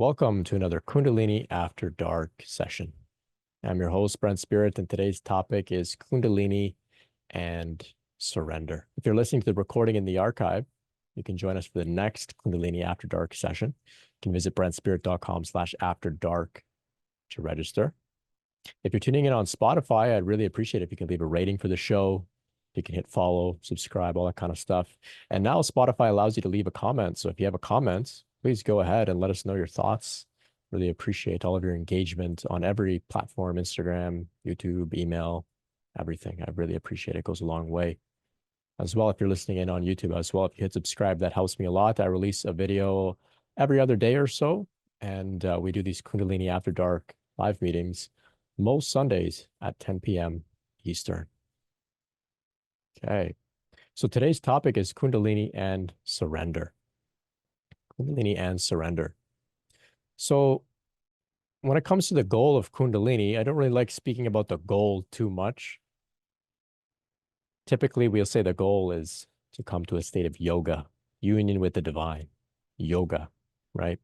Welcome to another Kundalini After Dark session. I'm your host, Brent Spirit, and today's topic is Kundalini and surrender. If you're listening to the recording in the archive, you can join us for the next Kundalini After Dark session. You can visit brentspirit.com/afterdark to register. If you're tuning in on Spotify, I'd really appreciate it if you can leave a rating for the show. You can hit follow, subscribe, all that kind of stuff. And now Spotify allows you to leave a comment. So if you have a comment, please go ahead and let us know your thoughts. Really appreciate all of your engagement on every platform, Instagram, YouTube, email, everything. I really appreciate it. It goes a long way. As well, if you're listening in on YouTube as well, if you hit subscribe, that helps me a lot. I release a video every other day or so. And we do these Kundalini After Dark live meetings most Sundays at 10 p.m. Eastern. Okay. So today's topic is Kundalini and surrender. Kundalini and surrender. So when it comes to the goal of Kundalini, I don't really like speaking about the goal too much. Typically, we'll say the goal is to come to a state of yoga, union with the divine, yoga, right?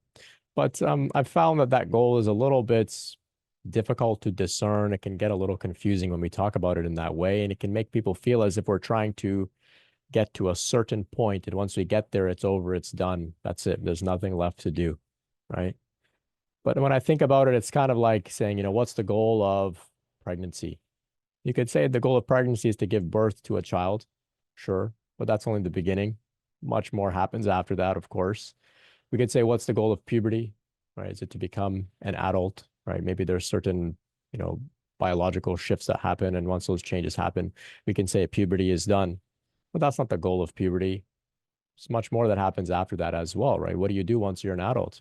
But I've found that goal is a little bit difficult to discern. It can get a little confusing when we talk about it in that way, and it can make people feel as if we're trying to get to a certain point, and once we get there, it's over, it's done, that's it, there's nothing left to do, right? But when I think about it, it's kind of like saying, what's the goal of pregnancy? You could say the goal of pregnancy is to give birth to a child, sure, but that's only the beginning. Much more happens after that, of course. We could say, what's the goal of puberty, right? Is it to become an adult, right? Maybe there's certain, biological shifts that happen, and once those changes happen, we can say puberty is done. But that's not the goal of puberty. There's much more that happens after that as well, right? What do you do once you're an adult?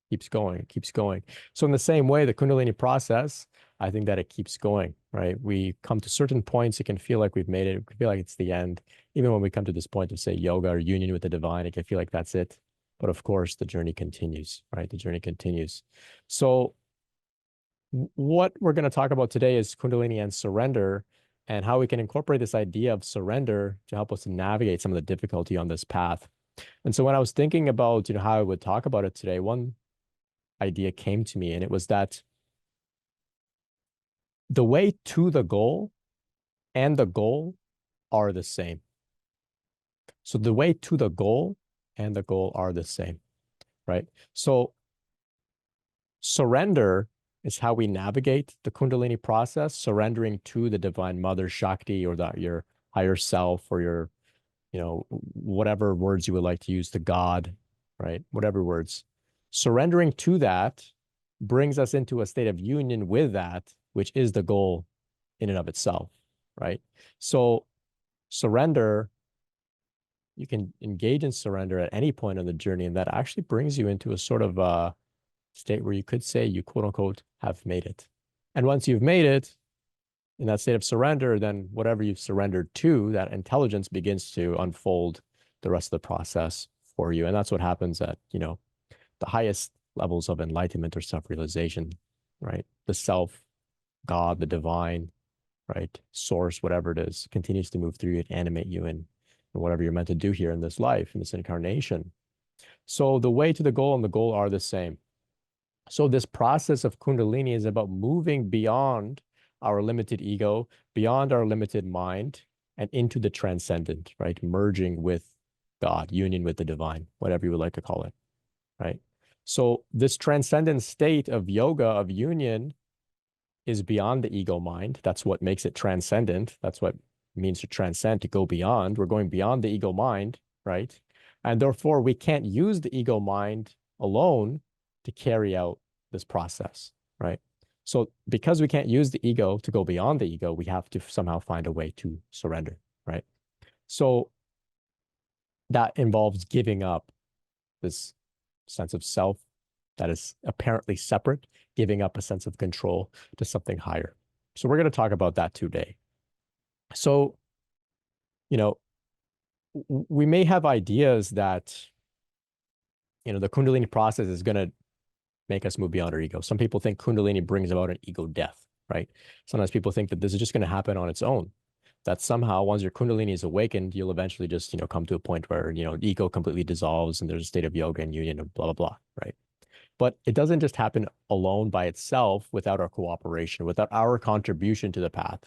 Keeps going, keeps going. So in the same way, the Kundalini process, I think that it keeps going, right? We come to certain points, it can feel like we've made it. It can feel like it's the end. Even when we come to this point of, say, yoga or union with the divine, it can feel like that's it. But of course, the journey continues, right? The journey continues. So what we're going to talk about today is Kundalini and surrender, and how we can incorporate this idea of surrender to help us navigate some of the difficulty on this path. And so when I was thinking about, how I would talk about it today, one idea came to me, and it was that the way to the goal and the goal are the same. So the way to the goal and the goal are the same, right? So surrender is how we navigate the Kundalini process, surrendering to the divine mother Shakti, or your higher self, or your, whatever words you would like to use, to God, right? Whatever words. Surrendering to that brings us into a state of union with that, which is the goal in and of itself, right? So surrender, you can engage in surrender at any point on the journey, and that actually brings you into a sort of a state where you could say you, quote unquote, have made it. And once you've made it in that state of surrender, then whatever you've surrendered to, that intelligence begins to unfold the rest of the process for you. And that's what happens at, the highest levels of enlightenment or self-realization, right? The self, God, the divine, right? Source, whatever it is, continues to move through you and animate you in whatever you're meant to do here in this life, in this incarnation. So the way to the goal and the goal are the same. So this process of Kundalini is about moving beyond our limited ego, beyond our limited mind, and into the transcendent, right? Merging with God, union with the divine, whatever you would like to call it, right? So this transcendent state of yoga, of union, is beyond the ego mind. That's what makes it transcendent. That's what it means to transcend, to go beyond. We're going beyond the ego mind, right? And therefore, we can't use the ego mind alone to carry out this process, right? So because we can't use the ego to go beyond the ego, we have to somehow find a way to surrender, right? So that involves giving up this sense of self that is apparently separate, giving up a sense of control to something higher. So we're going to talk about that today. So, we may have ideas that, the Kundalini process is going to make us move beyond our ego. Some people think Kundalini brings about an ego death, right? Sometimes people think that this is just going to happen on its own, that somehow once your Kundalini is awakened, you'll eventually just, come to a point where, ego completely dissolves and there's a state of yoga and union and blah, blah, blah, right? But it doesn't just happen alone by itself without our cooperation, without our contribution to the path.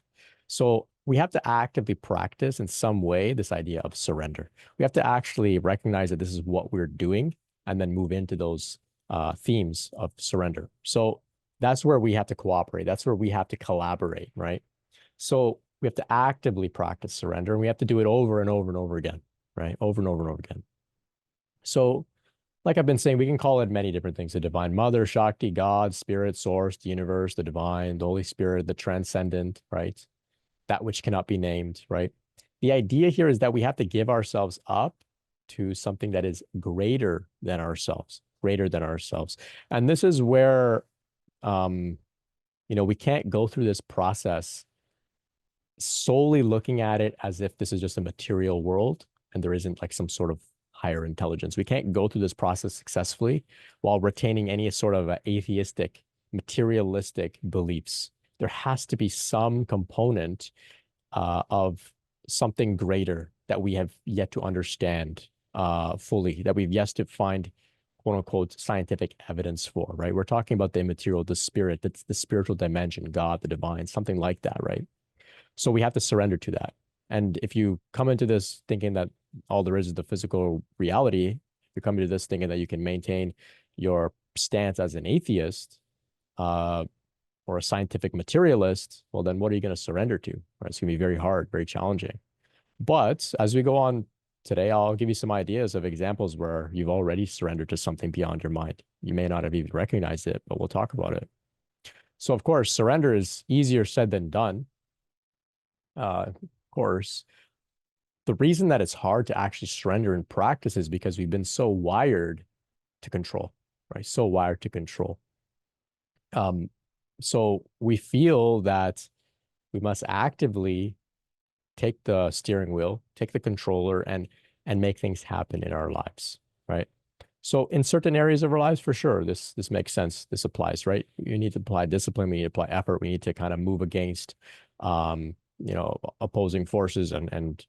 So we have to actively practice in some way this idea of surrender. We have to actually recognize that this is what we're doing and then move into those themes of surrender. So that's where we have to cooperate. That's where we have to collaborate, right? So we have to actively practice surrender, and we have to do it over and over and over again, right? Over and over and over again. So like I've been saying, we can call it many different things: the divine mother, Shakti, God, spirit, source, the universe, the divine, the Holy Spirit, the transcendent, right? That which cannot be named, right? The idea here is that we have to give ourselves up to something that is greater than ourselves, greater than ourselves. And this is where, we can't go through this process solely looking at it as if this is just a material world and there isn't like some sort of higher intelligence. We can't go through this process successfully while retaining any sort of atheistic, materialistic beliefs. There has to be some component of something greater that we have yet to understand fully, that we've yet to find quote unquote scientific evidence for, right? We're talking about the immaterial, the spirit, that's the spiritual dimension, God, the divine, something like that, right? So we have to surrender to that. And if you come into this thinking that all there is the physical reality, if you come into this thinking that you can maintain your stance as an atheist or a scientific materialist, well, then what are you going to surrender to? Right? It's going to be very hard, very challenging. But as we go on today, I'll give you some ideas of examples where you've already surrendered to something beyond your mind. You may not have even recognized it, but we'll talk about it. So, of course, surrender is easier said than done. Of course, the reason that it's hard to actually surrender in practice is because we've been so wired to control, right? So wired to control. So we feel that we must actively take the steering wheel, take the controller, and make things happen in our lives, right? So in certain areas of our lives, for sure, this makes sense. This applies, right? You need to apply discipline. We need to apply effort. We need to kind of move against, opposing forces and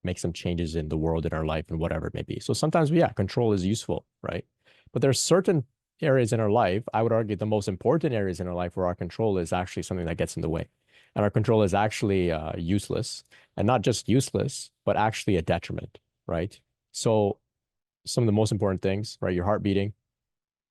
make some changes in the world, in our life, and whatever it may be. So sometimes, yeah, control is useful, right? But there's certain areas in our life, I would argue the most important areas in our life where our control is actually something that gets in the way. And our control is actually useless, and not just useless, but actually a detriment, right? So some of the most important things, right? Your heart beating,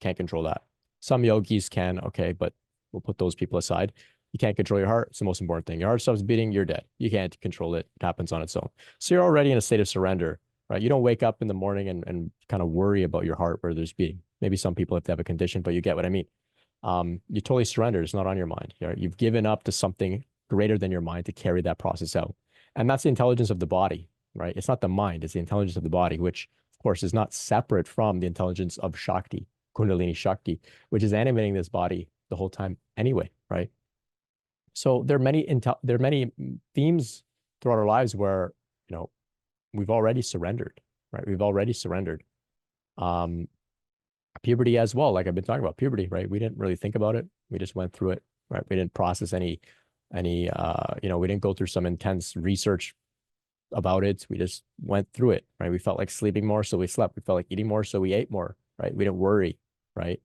can't control that. Some yogis can, okay, but we'll put those people aside. You can't control your heart. It's the most important thing. Your heart stops beating, you're dead. You can't control it. It happens on its own. So you're already in a state of surrender, right? You don't wake up in the morning and kind of worry about your heart where there's beating. Maybe some people have to have a condition, but you get what I mean. You totally surrender. It's not on your mind. You've given up to something greater than your mind to carry that process out. And that's the intelligence of the body, right? It's not the mind, it's the intelligence of the body, which of course is not separate from the intelligence of Shakti, Kundalini Shakti, which is animating this body the whole time anyway, right? So there are many themes throughout our lives where, we've already surrendered, right? We've already surrendered. Puberty as well, like I've been talking about puberty, right? We didn't really think about it. We just went through it, right? We didn't process any, we didn't go through some intense research about it. We just went through it, right? We felt like sleeping more, so we slept. We felt like eating more, so we ate more, right? We didn't worry, right?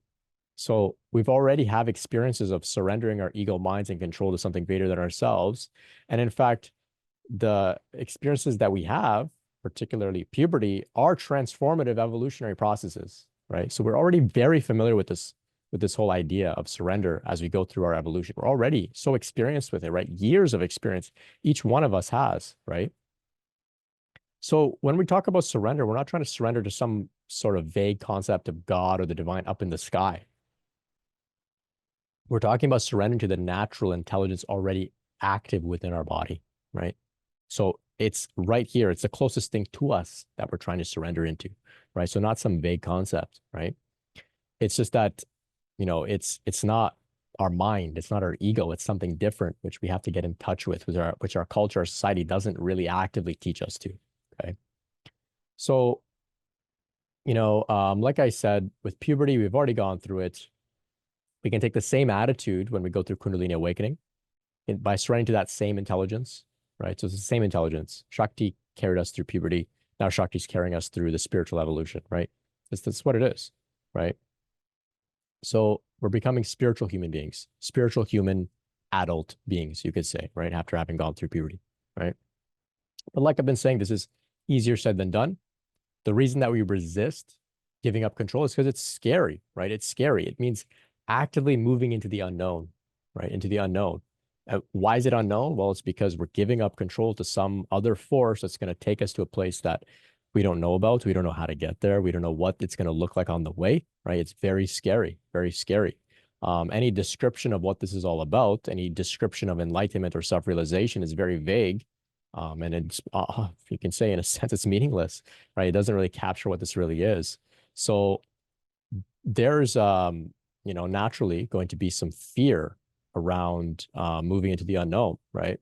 So we've already have experiences of surrendering our ego minds and control to something greater than ourselves. And in fact, the experiences that we have, particularly puberty, are transformative evolutionary processes, right? So we're already very familiar with this whole idea of surrender as we go through our evolution. We're already so experienced with it, right? Years of experience each one of us has, right? So when we talk about surrender, we're not trying to surrender to some sort of vague concept of God or the divine up in the sky. We're talking about surrendering to the natural intelligence already active within our body, right? So it's right here. It's the closest thing to us that we're trying to surrender into, right? So not some vague concept, right? It's just that, it's not our mind. It's not our ego. It's something different, which we have to get in touch with, which our culture, our society doesn't really actively teach us to, okay? So, like I said, with puberty, we've already gone through it. We can take the same attitude when we go through Kundalini awakening by surrendering to that same intelligence, right? So it's the same intelligence. Shakti carried us through puberty. Now Shakti's carrying us through the spiritual evolution, right? That's what it is, right? So we're becoming spiritual human beings, spiritual human adult beings, you could say, right? After having gone through puberty, right? But like I've been saying, this is easier said than done. The reason that we resist giving up control is because it's scary, right? It's scary. It means actively moving into the unknown, right? Into the unknown. Why is it unknown? Well, it's because we're giving up control to some other force that's going to take us to a place that we don't know about. We don't know how to get there. We don't know what it's going to look like on the way, right? It's very scary, very scary. Any description of what this is all about, any description of enlightenment or self-realization is very vague. And it's, you can say in a sense, it's meaningless, right? It doesn't really capture what this really is. So there's, naturally going to be some fear around moving into the unknown, right?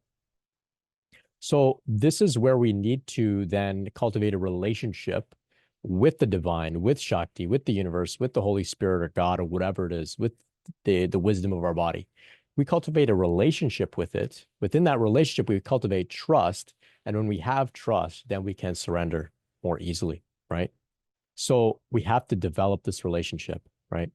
So this is where we need to then cultivate a relationship with the divine, with Shakti, with the universe, with the Holy Spirit or God or whatever it is, with the wisdom of our body. We cultivate a relationship with it. Within that relationship, we cultivate trust. And when we have trust, then we can surrender more easily, right? So we have to develop this relationship, right?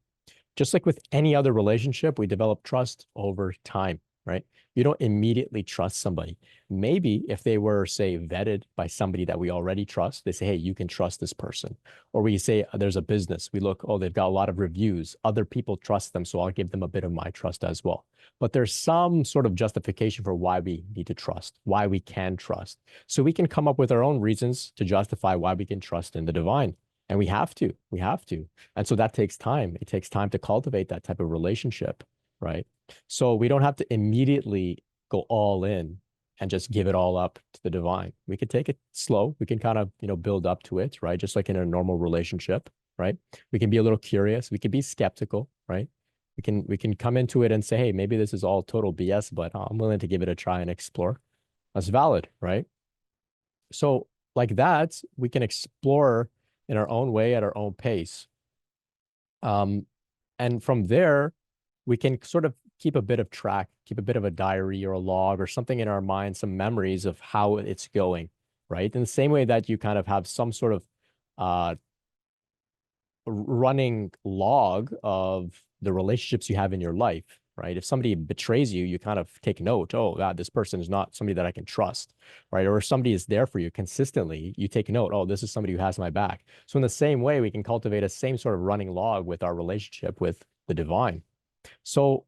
Just like with any other relationship, we develop trust over time, right? You don't immediately trust somebody. Maybe if they were, say, vetted by somebody that we already trust, they say, hey, you can trust this person. Or we say, there's a business. We look, oh, they've got a lot of reviews. Other people trust them, so I'll give them a bit of my trust as well. But there's some sort of justification for why we need to trust, why we can trust. So we can come up with our own reasons to justify why we can trust in the divine. And we have to. We have to. And so that takes time. It takes time to cultivate that type of relationship, right? So we don't have to immediately go all in and just give it all up to the divine. We could take it slow. We can kind of, build up to it, right? Just like in a normal relationship, right? We can be a little curious. We can be skeptical, right? We can come into it and say, hey, maybe this is all total BS, but I'm willing to give it a try and explore. That's valid, right? So like that, we can explore in our own way at our own pace. And from there, we can sort of keep a bit of track, keep a bit of a diary or a log or something in our mind, some memories of how it's going, right? In the same way that you kind of have some sort of running log of the relationships you have in your life, right? If somebody betrays you, you kind of take note, oh, God, this person is not somebody that I can trust, right? Or if somebody is there for you consistently, you take note, oh, this is somebody who has my back. So in the same way, we can cultivate a same sort of running log with our relationship with the divine. So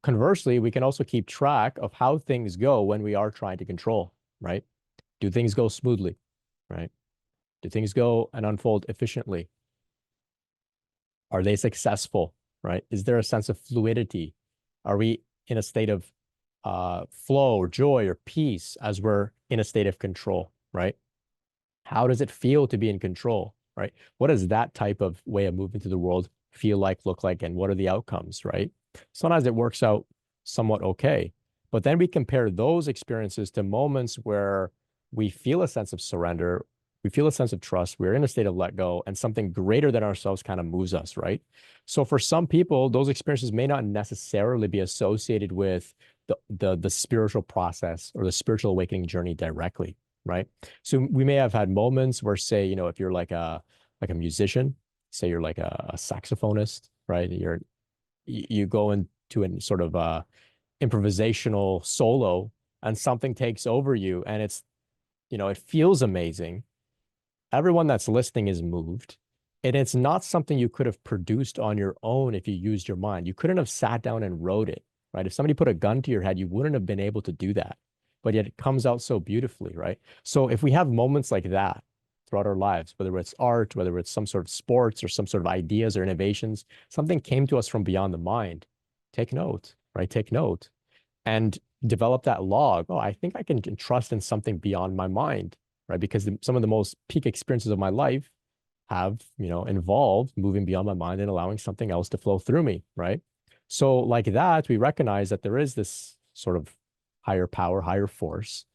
conversely, we can also keep track of how things go when we are trying to control, right? Do things go smoothly, right? Do things go and unfold efficiently? Are they successful, right? Is there a sense of fluidity? Are we in a state of flow or joy or peace as we're in a state of control, right? How does it feel to be in control, right? What does that type of way of moving through the world feel like, look like, and what are the outcomes, right? Sometimes it works out somewhat okay, but then we compare those experiences to moments where we feel a sense of surrender, we feel a sense of trust, we're in a state of let go, and something greater than ourselves kind of moves us, right? So for some people, those experiences may not necessarily be associated with the spiritual process or the spiritual awakening journey directly, right? So we may have had moments where, say, if you're like a musician, say you're like a saxophonist, right? You go into a sort of improvisational solo and something takes over you and it feels amazing. Everyone that's listening is moved. And it's not something you could have produced on your own if you used your mind. You couldn't have sat down and wrote it, right? If somebody put a gun to your head, you wouldn't have been able to do that. But yet it comes out so beautifully, right? So if we have moments like that throughout our lives, whether it's art, whether it's some sort of sports or some sort of ideas or innovations, something came to us from beyond the mind, take note, right? Take note and develop that log. Oh, I think I can trust in something beyond my mind, right? Because some of the most peak experiences of my life have, involved moving beyond my mind and allowing something else to flow through me, right? So like that, we recognize that there is this sort of higher power, higher force.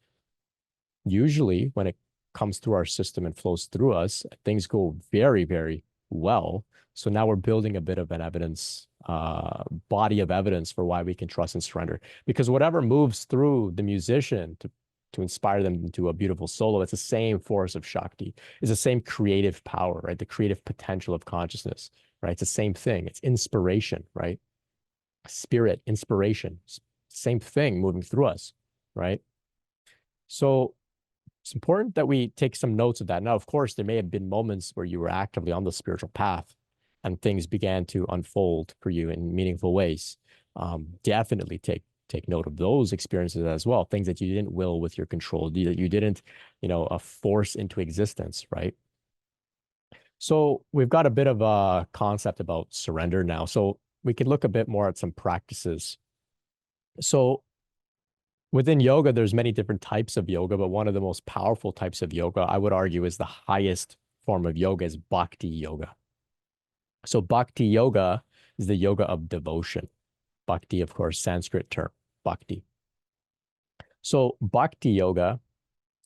Usually when it comes through our system and flows through us, things go very, very well. So now we're building a bit of an evidence, body of evidence for why we can trust and surrender. Because whatever moves through the musician to inspire them into a beautiful solo, it's the same force of Shakti. It's the same creative power, right? The creative potential of consciousness. right? It's the same thing. It's inspiration, right? Spirit, inspiration, same thing moving through us, right? So it's important that we take some notes of that. Now, of course, there may have been moments where you were actively on the spiritual path and things began to unfold for you in meaningful ways. Definitely take note of those experiences as well, things that you didn't will with your control, that you didn't, force into existence, right? So we've got a bit of a concept about surrender now. So we could look a bit more at some practices. So within yoga, there's many different types of yoga, but one of the most powerful types of yoga, I would argue, is the highest form of yoga is Bhakti yoga. So Bhakti yoga is the yoga of devotion. Bhakti, of course, Sanskrit term, Bhakti. So Bhakti yoga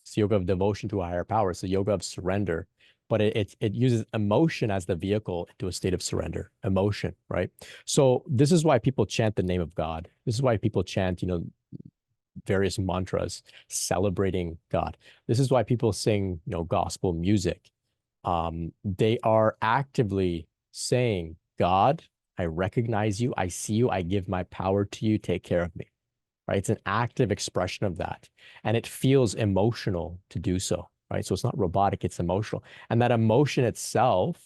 is yoga of devotion to a higher power. It's the yoga of surrender, but it uses emotion as the vehicle into a state of surrender, emotion, right? So this is why people chant the name of God. This is why people chant, various mantras celebrating God. This is why people sing, gospel music. They are actively saying, God, I recognize you, I see you, I give my power to you, take care of me. Right? It's an active expression of that. And it feels emotional to do so, right? So it's not robotic, it's emotional. And that emotion itself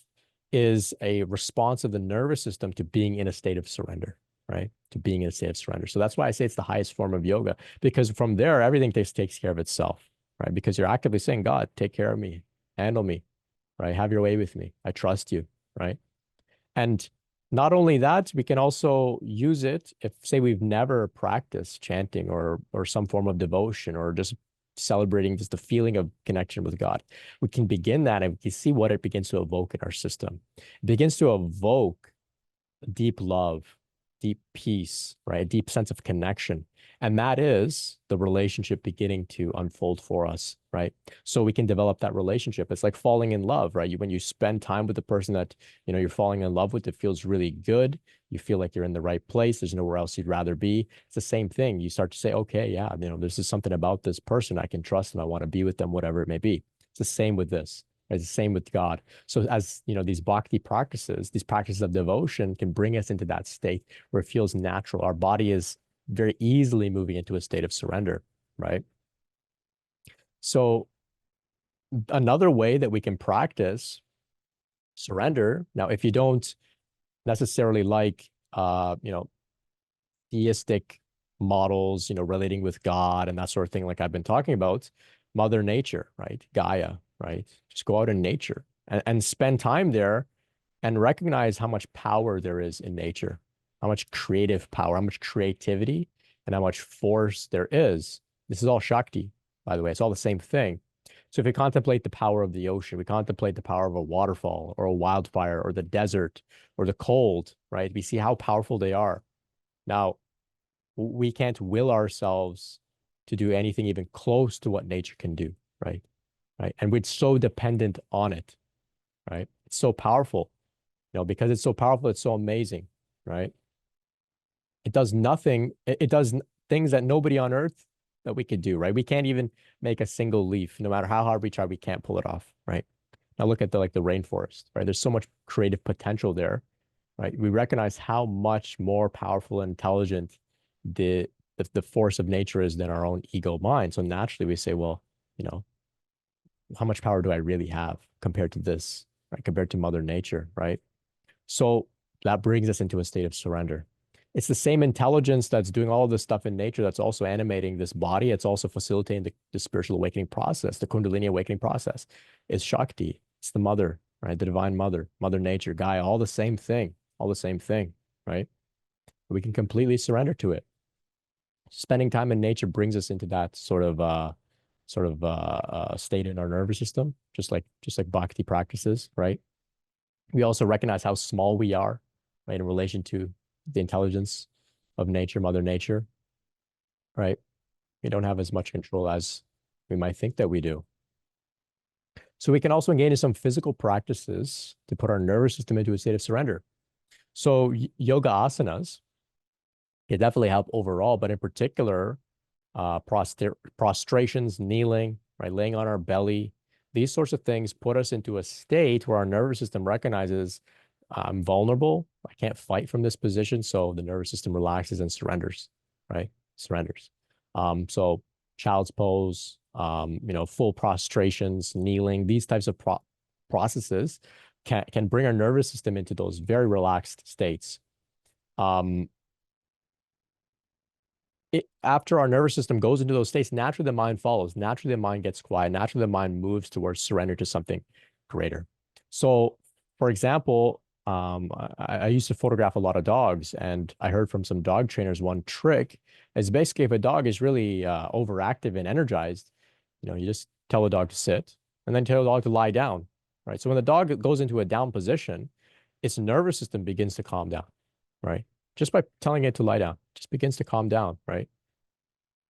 is a response of the nervous system to being in a state of surrender, right? To being in a state of surrender. So that's why I say it's the highest form of yoga, because from there, everything takes care of itself, right? Because you're actively saying, God, take care of me, handle me, right? Have your way with me. I trust you, right? And not only that, we can also use it if, say, we've never practiced chanting or some form of devotion or just celebrating just the feeling of connection with God. We can begin that and we can see what it begins to evoke in our system. It begins to evoke deep love, deep peace, right? A deep sense of connection. And that is the relationship beginning to unfold for us, right? So we can develop that relationship. It's like falling in love, right? When you spend time with the person that, you're falling in love with, it feels really good. You feel like you're in the right place. There's nowhere else you'd rather be. It's the same thing. You start to say, okay, yeah, this is something about this person I can trust and I want to be with them, whatever it may be. It's the same with this. It's the same with God. So as these bhakti practices, these practices of devotion can bring us into that state where it feels natural. Our body is very easily moving into a state of surrender, right? So another way that we can practice surrender. Now, if you don't necessarily like, theistic models, relating with God and that sort of thing, like I've been talking about, Mother Nature, right? Gaia, right? Just go out in nature and spend time there and recognize how much power there is in nature, how much creative power, how much creativity, and how much force there is. This is all Shakti, by the way. It's all the same thing. So if we contemplate the power of the ocean, we contemplate the power of a waterfall or a wildfire or the desert or the cold, right? We see how powerful they are. Now, we can't will ourselves to do anything even close to what nature can do, right? Right. And we're so dependent on it, right? It's so powerful, because it's so powerful, it's so amazing, right? It does nothing. It does things that nobody on earth that we could do, right? We can't even make a single leaf. No matter how hard we try, we can't pull it off, right? Now look at the rainforest, right? There's so much creative potential there, right? We recognize how much more powerful and intelligent the force of nature is than our own ego mind. So naturally we say, well, how much power do I really have compared to this, right? Compared to Mother Nature, right? So that brings us into a state of surrender. It's the same intelligence that's doing all this stuff in nature that's also animating this body. It's also facilitating the spiritual awakening process, the Kundalini awakening process. It's Shakti. It's the mother, right? The divine mother, Mother Nature, Gaia, all the same thing, right? We can completely surrender to it. Spending time in nature brings us into that sort of state in our nervous system, just like bhakti practices, right? We also recognize how small we are, right, in relation to the intelligence of nature, Mother Nature, right? We don't have as much control as we might think that we do. So we can also engage in some physical practices to put our nervous system into a state of surrender. So yoga asanas can definitely help overall, but in particular, prostrations, kneeling, right, laying on our belly, these sorts of things put us into a state where our nervous system recognizes I'm vulnerable. I can't fight from this position. So the nervous system relaxes and surrenders, right? Surrenders. So child's pose, full prostrations, kneeling, these types of processes can bring our nervous system into those very relaxed states. After our nervous system goes into those states, naturally the mind follows. Naturally the mind gets quiet. Naturally the mind moves towards surrender to something greater. So, for example, I used to photograph a lot of dogs, and I heard from some dog trainers one trick is basically if a dog is really overactive and energized, you just tell the dog to sit and then tell the dog to lie down, right? So when the dog goes into a down position, its nervous system begins to calm down, right? Just by telling it to lie down, just begins to calm down, right?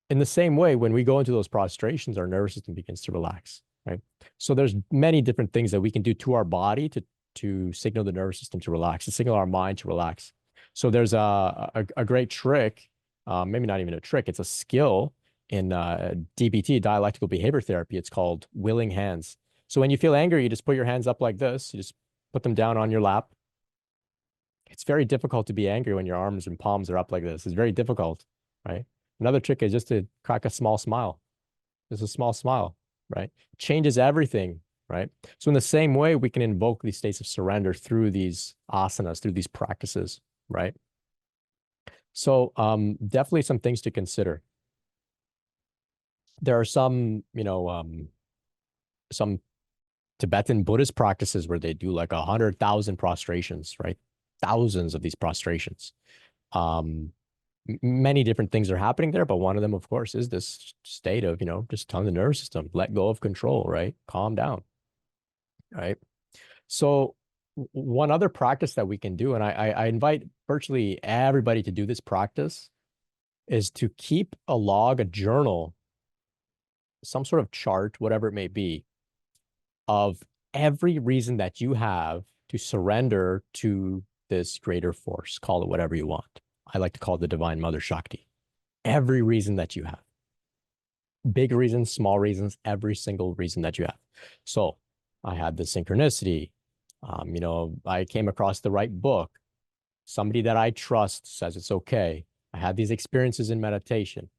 In the same way, when we go into those prostrations, our nervous system begins to relax, right? So there's many different things that we can do to our body to signal the nervous system to relax, to signal our mind to relax. So there's a great trick, maybe not even a trick, it's a skill in DBT, dialectical behavior therapy. It's called willing hands. So when you feel angry, you just put your hands up like this. You just put them down on your lap. It's very difficult to be angry when your arms and palms are up like this. It's very difficult, right? Another trick is just to crack a small smile. Just a small smile, right? Changes everything, right? So in the same way, we can invoke these states of surrender through these asanas, through these practices, right? So definitely some things to consider. There are some Tibetan Buddhist practices where they do like 100,000 prostrations, right? Thousands of these prostrations. Many different things are happening there, but one of them, of course, is this state of, just telling the nervous system, let go of control, right? Calm down, right? So one other practice that we can do, and I invite virtually everybody to do this practice, is to keep a log, a journal, some sort of chart, whatever it may be, of every reason that you have to surrender to this greater force. Call it whatever you want. I like to call it the Divine Mother Shakti. Every reason that you have. Big reasons, small reasons, every single reason that you have. So I had the synchronicity. I came across the right book. Somebody that I trust says it's okay. I had these experiences in meditation.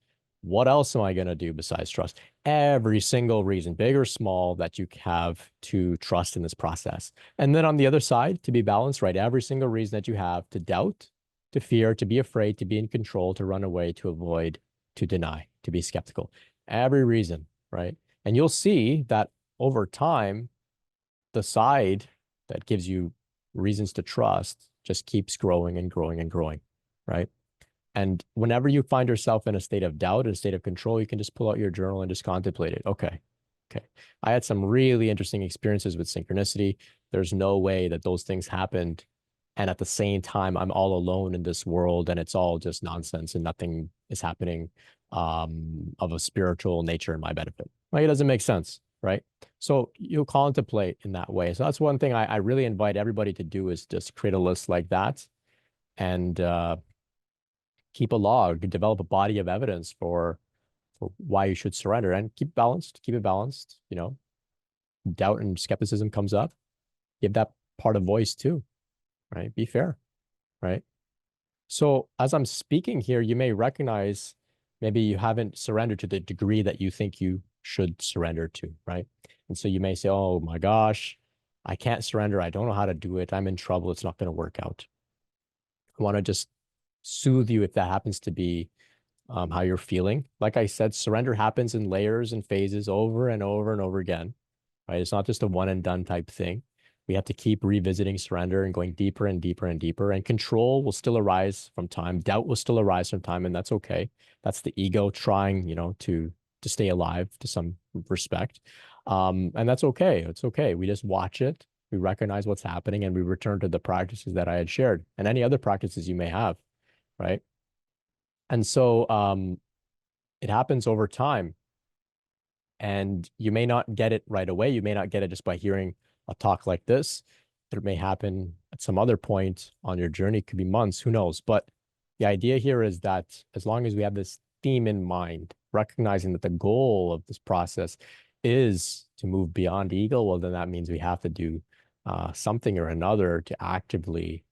What else am I going to do besides trust? Every single reason, big or small, that you have to trust in this process. And then on the other side, to be balanced, right? Every single reason that you have to doubt, to fear, to be afraid, to be in control, to run away, to avoid, to deny, to be skeptical. Every reason, right? And you'll see that over time, the side that gives you reasons to trust just keeps growing and growing and growing, right? And whenever you find yourself in a state of doubt, a state of control, you can just pull out your journal and just contemplate it. Okay. I had some really interesting experiences with synchronicity. There's no way that those things happened. And at the same time, I'm all alone in this world and it's all just nonsense and nothing is happening of a spiritual nature in my benefit. Like, it doesn't make sense, right? So you'll contemplate in that way. So that's one thing I really invite everybody to do, is just create a list like that and keep a log, develop a body of evidence for why you should surrender, and keep it balanced. Doubt and skepticism comes up, give that part a voice too, right? Be fair, right? So as I'm speaking here, you may recognize maybe you haven't surrendered to the degree that you think you should surrender to, right? And so you may say, oh my gosh, I can't surrender. I don't know how to do it. I'm in trouble. It's not going to work out. I want to just soothe you if that happens to be how you're feeling. Like I said, surrender happens in layers and phases over and over and over again, right? It's not just a one and done type thing. We have to keep revisiting surrender and going deeper and deeper and deeper. And control will still arise from time. Doubt will still arise from time, and that's okay. That's the ego trying, to stay alive to some respect. And that's okay. It's okay. We just watch it. We recognize what's happening, and we return to the practices that I had shared and any other practices you may have, right? And so it happens over time, and you may not get it right away. You may not get it just by hearing a talk like this. It may happen at some other point on your journey. It could be months, who knows? But the idea here is that as long as we have this theme in mind, recognizing that the goal of this process is to move beyond ego, well, then that means we have to do something or another to actively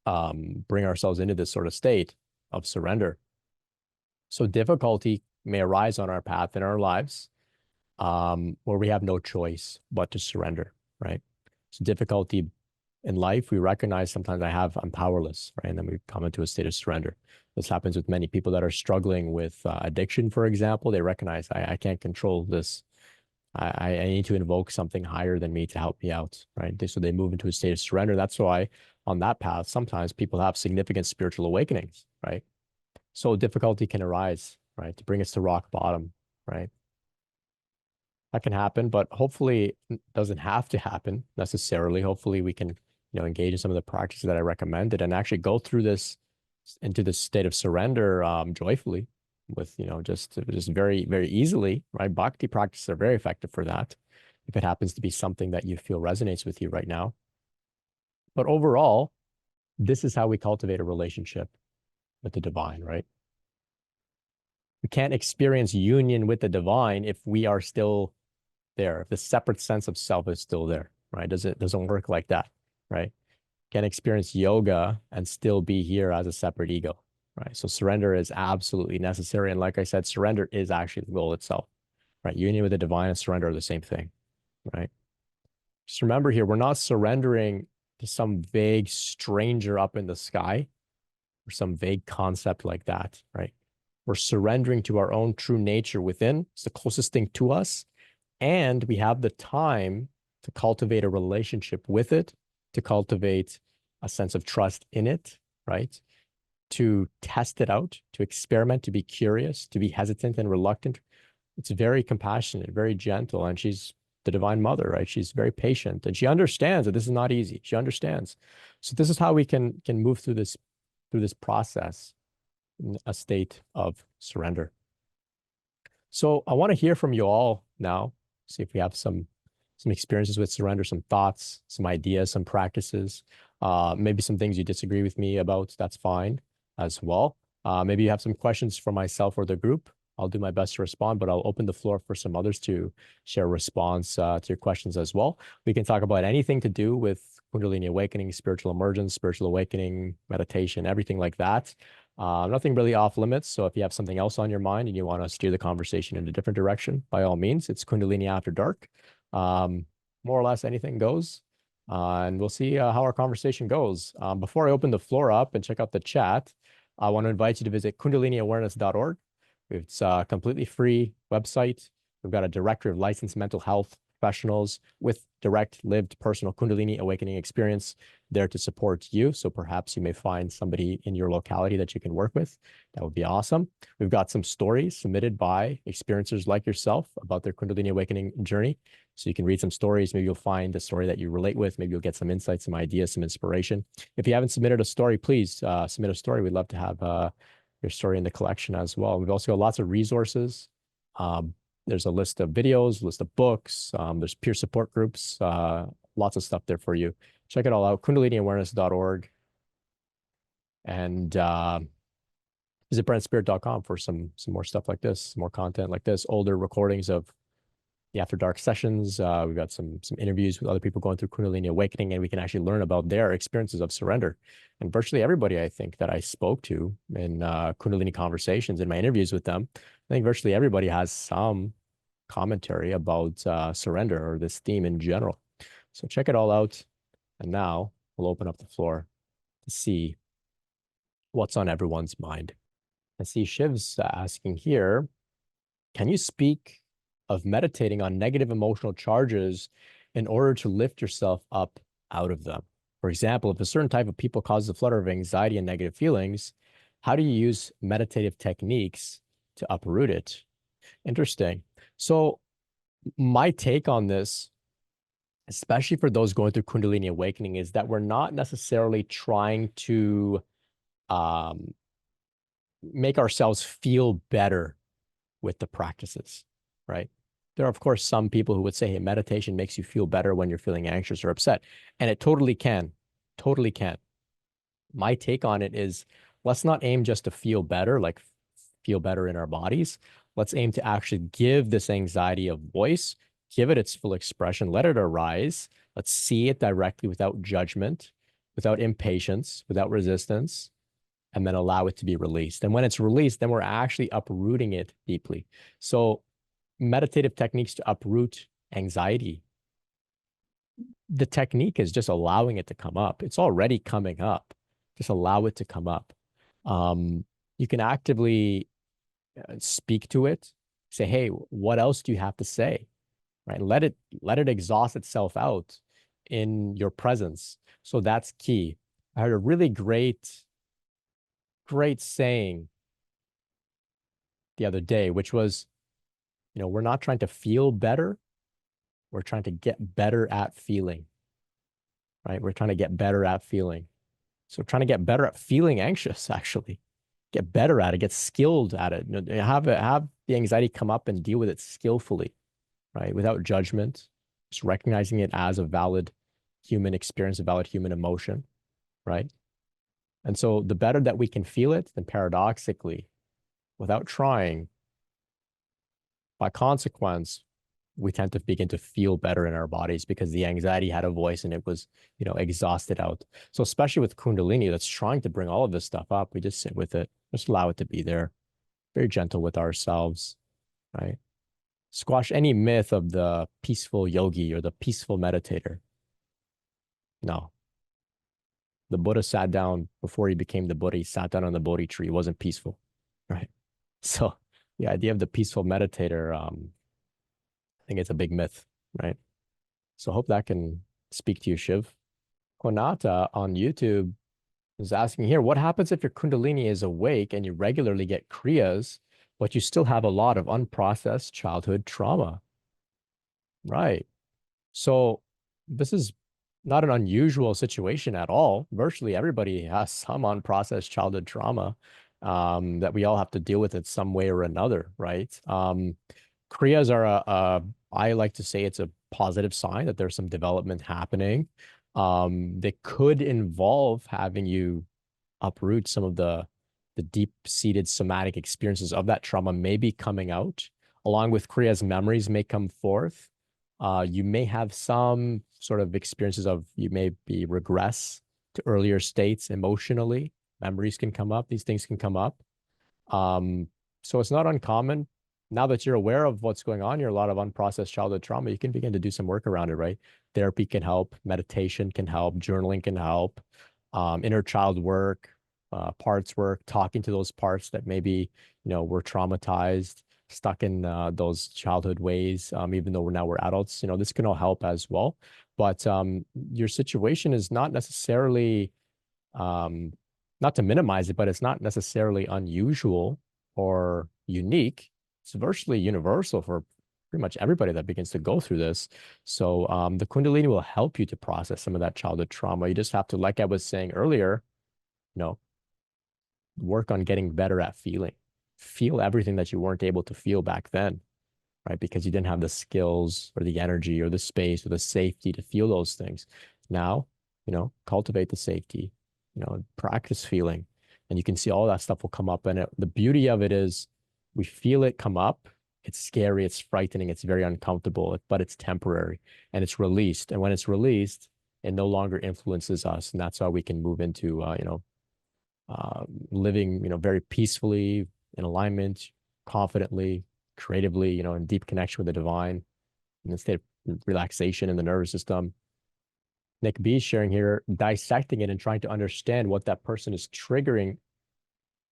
bring ourselves into this sort of state of surrender. So difficulty may arise on our path in our lives where we have no choice but to surrender, right? So difficulty in life, we recognize sometimes I'm powerless, right? And then we come into a state of surrender. This happens with many people that are struggling with addiction, for example. They recognize I can't control this. I need to invoke something higher than me to help me out, right? So they move into a state of surrender. That's why on that path, sometimes people have significant spiritual awakenings, right? So difficulty can arise, right? To bring us to rock bottom, right? That can happen, but hopefully it doesn't have to happen necessarily. Hopefully we can, engage in some of the practices that I recommended and actually go through this into this state of surrender joyfully with, just very, very easily, right? Bhakti practices are very effective for that if it happens to be something that you feel resonates with you right now. But overall, this is how we cultivate a relationship with the divine, right? We can't experience union with the divine if we are still there, if the separate sense of self is still there, right? Doesn't work like that, right? Can experience yoga and still be here as a separate ego, right? So surrender is absolutely necessary. And like I said, surrender is actually the goal itself, right? Union with the divine and surrender are the same thing, right? Just remember here, we're not surrendering to some vague stranger up in the sky or some vague concept like that, right? We're surrendering to our own true nature within. It's the closest thing to us. And we have the time to cultivate a relationship with it, to cultivate a sense of trust in it, right? To test it out, to experiment, to be curious, to be hesitant and reluctant. It's very compassionate, very gentle, and she's the divine mother, right? She's very patient, and she understands that this is not easy. She understands. So this is how we can move through this process in a state of surrender. So I want to hear from you all now. See if we have some experiences with surrender, some thoughts, some ideas, some practices, maybe some things you disagree with me about. That's fine as well. Maybe you have some questions for myself or the group. I'll do my best to respond, but I'll open the floor for some others to share a response to your questions as well. We can talk about anything to do with Kundalini awakening, spiritual emergence, spiritual awakening, meditation, everything like that. Nothing really off limits. So if you have something else on your mind and you want to steer the conversation in a different direction, by all means, it's Kundalini After Dark. More or less anything goes. And we'll see how our conversation goes. Before I open the floor up and check out the chat, I want to invite you to visit kundaliniawareness.org. It's a completely free website. We've got a directory of licensed mental health professionals with direct lived personal Kundalini awakening experience there to support you. So perhaps you may find somebody in your locality that you can work with. That would be awesome. We've got some stories submitted by experiencers like yourself about their Kundalini awakening journey. So you can read some stories. Maybe you'll find a story that you relate with. Maybe you'll get some insights, some ideas, some inspiration. If you haven't submitted a story, please submit a story. We'd love to have your story in the collection as well. We've also got lots of resources. There's a list of videos, list of books. There's peer support groups, lots of stuff there for you. Check it all out, kundaliniawareness.org. And visit brentspirit.com for some more stuff like this, some more content like this, older recordings of the After Dark sessions. We've got some interviews with other people going through Kundalini awakening, and we can actually learn about their experiences of surrender. And virtually everybody, I think, that I spoke to in Kundalini conversations in my interviews with them, I think virtually everybody has some commentary about surrender or this theme in general. So check it all out. And now we'll open up the floor to see what's on everyone's mind. I see Shiv's asking here, can you speak of meditating on negative emotional charges in order to lift yourself up out of them? For example, if a certain type of people causes a flutter of anxiety and negative feelings, how do you use meditative techniques to uproot it? Interesting. So my take on this, especially for those going through Kundalini awakening, is that we're not necessarily trying to make ourselves feel better with the practices, right? There are, of course, some people who would say, hey, meditation makes you feel better when you're feeling anxious or upset. And it totally can. Totally can. My take on it is, let's not aim just to feel better, like feel better in our bodies. Let's aim to actually give this anxiety a voice, give it its full expression, let it arise. Let's see it directly without judgment, without impatience, without resistance, and then allow it to be released. And when it's released, then we're actually uprooting it deeply. So meditative techniques to uproot anxiety, the technique is just allowing it to come up. It's already coming up. Just allow it to come up. You can actively speak to it, say, hey, what else do you have to say? Right? Let it exhaust itself out in your presence. So that's key. I heard a really great saying the other day, which was, we're not trying to feel better. We're trying to get better at feeling, right? We're trying to get better at feeling. So trying to get better at feeling anxious, actually. Get better at it, get skilled at it. Have the anxiety come up and deal with it skillfully, right? Without judgment, just recognizing it as a valid human experience, a valid human emotion, right? And so the better that we can feel it, then paradoxically, without trying, by consequence, we tend to begin to feel better in our bodies because the anxiety had a voice and it was, exhausted out. So especially with Kundalini, that's trying to bring all of this stuff up, we just sit with it, just allow it to be there, very gentle with ourselves, right? Squash any myth of the peaceful yogi or the peaceful meditator. No. The Buddha sat down before he became the Buddha. He sat down on the Bodhi tree. It wasn't peaceful, right? So the idea of the peaceful meditator, I think it's a big myth, right? So I hope that can speak to you, Shiv. Konata on YouTube is asking here, what happens if your Kundalini is awake and you regularly get Kriyas, but you still have a lot of unprocessed childhood trauma? Right. So this is not an unusual situation at all. Virtually everybody has some unprocessed childhood trauma that we all have to deal with it some way or another, right? Kriyas are I like to say it's a positive sign that there's some development happening. They could involve having you uproot some of the deep-seated somatic experiences of that trauma maybe coming out, along with Kriya's memories may come forth. You may have some sort of experiences of you may be regress to earlier states emotionally. Memories can come up. These things can come up. So it's not uncommon. Now that you're aware of what's going on, you're a lot of unprocessed childhood trauma, you can begin to do some work around it, right? Therapy can help, meditation can help, journaling can help, inner child work, parts work, talking to those parts that maybe, were traumatized, stuck in those childhood ways, even though we're adults, this can all help as well. But your situation is not necessarily, not to minimize it, but it's not necessarily unusual or unique. It's virtually universal for pretty much everybody that begins to go through this. So the Kundalini will help you to process some of that childhood trauma. You just have to, like I was saying earlier, work on getting better at feeling. Feel everything that you weren't able to feel back then, right? Because you didn't have the skills or the energy or the space or the safety to feel those things. Now, cultivate the safety, practice feeling, and you can see all that stuff will come up. And the beauty of it is we feel it come up. It's scary, it's frightening, it's very uncomfortable, but it's temporary and it's released. And when it's released, it no longer influences us. And that's how we can move into, living, very peacefully, in alignment, confidently, creatively, in deep connection with the divine, in a state of relaxation in the nervous system. Nick B is sharing here, dissecting it and trying to understand what that person is triggering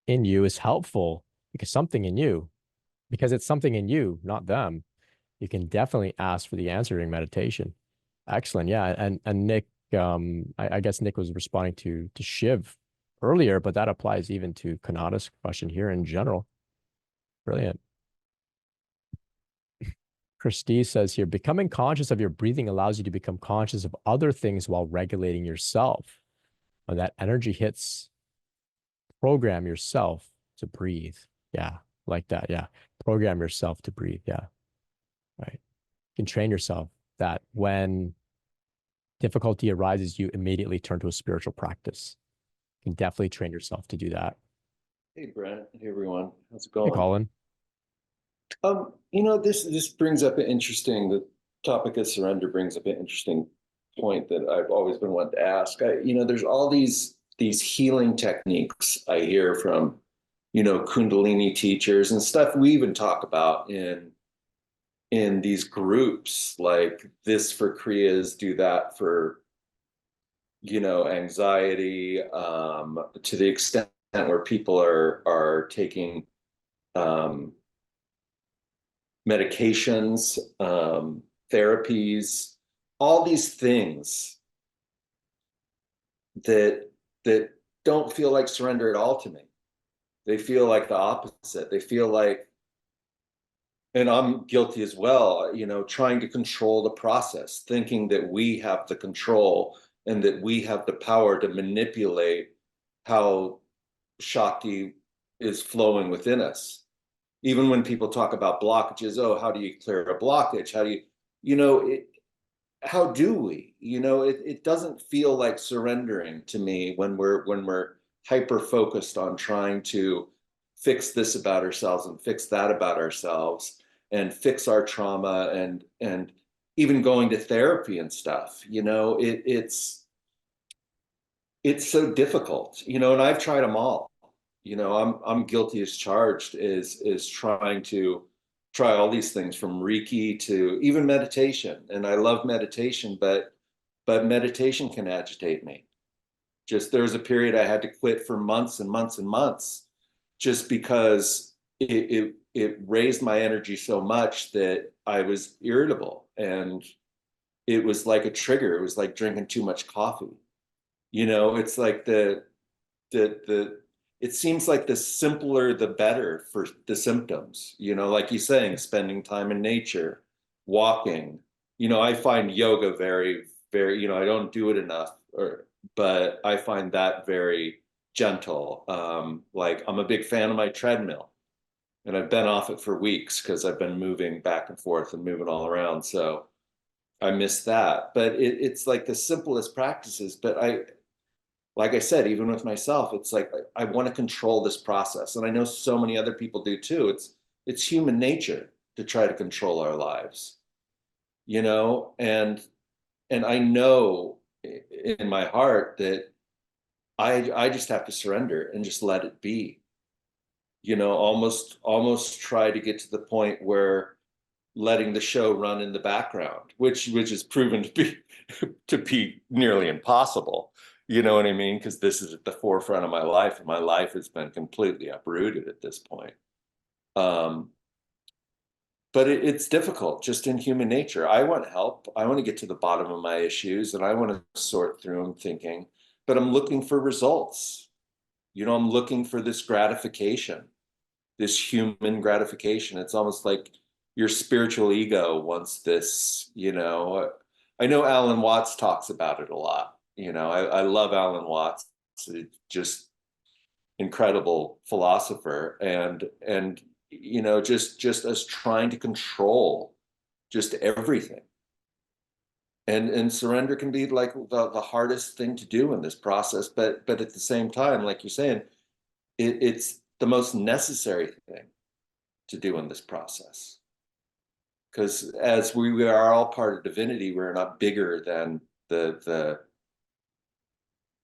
in you is helpful because it's something in you, not them. You can definitely ask for the answer during meditation. Excellent. Yeah. And Nick, I guess Nick was responding to Shiv earlier, but that applies even to Kanada's question here in general. Brilliant. Christy says here, becoming conscious of your breathing allows you to become conscious of other things while regulating yourself. When that energy hits, program yourself to breathe. Yeah, like that. Yeah. Program yourself to breathe. Yeah. Right. You can train yourself that when difficulty arises, you immediately turn to a spiritual practice. You can definitely train yourself to do that. Hey, Brent. Hey, everyone. How's it Hey, going? Colin. This brings up the topic of surrender brings up an interesting point that I've always been wanting to ask. There's all these healing techniques I hear from, Kundalini teachers and stuff we even talk about in these groups, like this for Crias, do that for, anxiety, to the extent where people are taking medications, therapies, all these things that don't feel like surrender at all to me. They feel like the opposite. They feel like, and I'm guilty as well, trying to control the process, thinking that we have the control and that we have the power to manipulate how Shakti is flowing within us. Even when people talk about blockages, oh, how do you clear a blockage? How do how do we? It doesn't feel like surrendering to me when we're hyper focused on trying to fix this about ourselves and fix that about ourselves and fix our trauma and even going to therapy and stuff. It's so difficult, and I've tried them all. I'm guilty as charged is trying to try all these things from Reiki to even meditation. And I love meditation, but meditation can agitate me. Just there was a period I had to quit for months and months and months just because it raised my energy so much that I was irritable, and it was like a trigger. It was like drinking too much coffee. It's like the it seems like the simpler the better for the symptoms, like you're saying, spending time in nature, walking. I find yoga very, very, I don't do it enough, but I find that very gentle. Like I'm a big fan of my treadmill, and I've been off it for weeks because I've been moving back and forth and moving all around. So I miss that. But it's like the simplest practices. But like I said, even with myself, it's like I want to control this process, and I know so many other people do too. It's human nature to try to control our lives, and I know in my heart that I just have to surrender and just let it be. Almost try to get to the point where letting the show run in the background, which is proven to be nearly impossible. You know what I mean? Because this is at the forefront of my life, and my life has been completely uprooted at this point. But it's difficult just in human nature. I want help. I want to get to the bottom of my issues, and I want to sort through them thinking, but I'm looking for results. I'm looking for this gratification, this human gratification. It's almost like your spiritual ego wants this, I know Alan Watts talks about it a lot. I love Alan Watts, just incredible philosopher, and just us trying to control just everything. And surrender can be like the hardest thing to do in this process, but at the same time, like you're saying, it's the most necessary thing to do in this process. Because as we are all part of divinity, we're not bigger than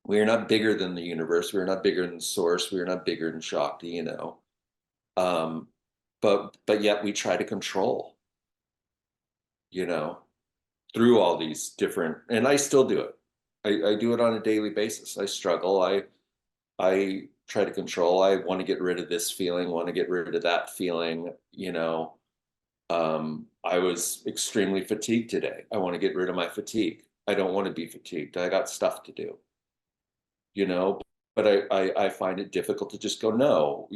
we are not bigger than the universe. We're not bigger than source. We're not bigger than Shakti, but yet we try to control, through all these different, and I still do it. I do it on a daily basis. I struggle. I try to control. I want to get rid of this feeling, want to get rid of that feeling, I was extremely fatigued today. I want to get rid of my fatigue. I don't want to be fatigued. I got stuff to do, but I find it difficult to just go, no,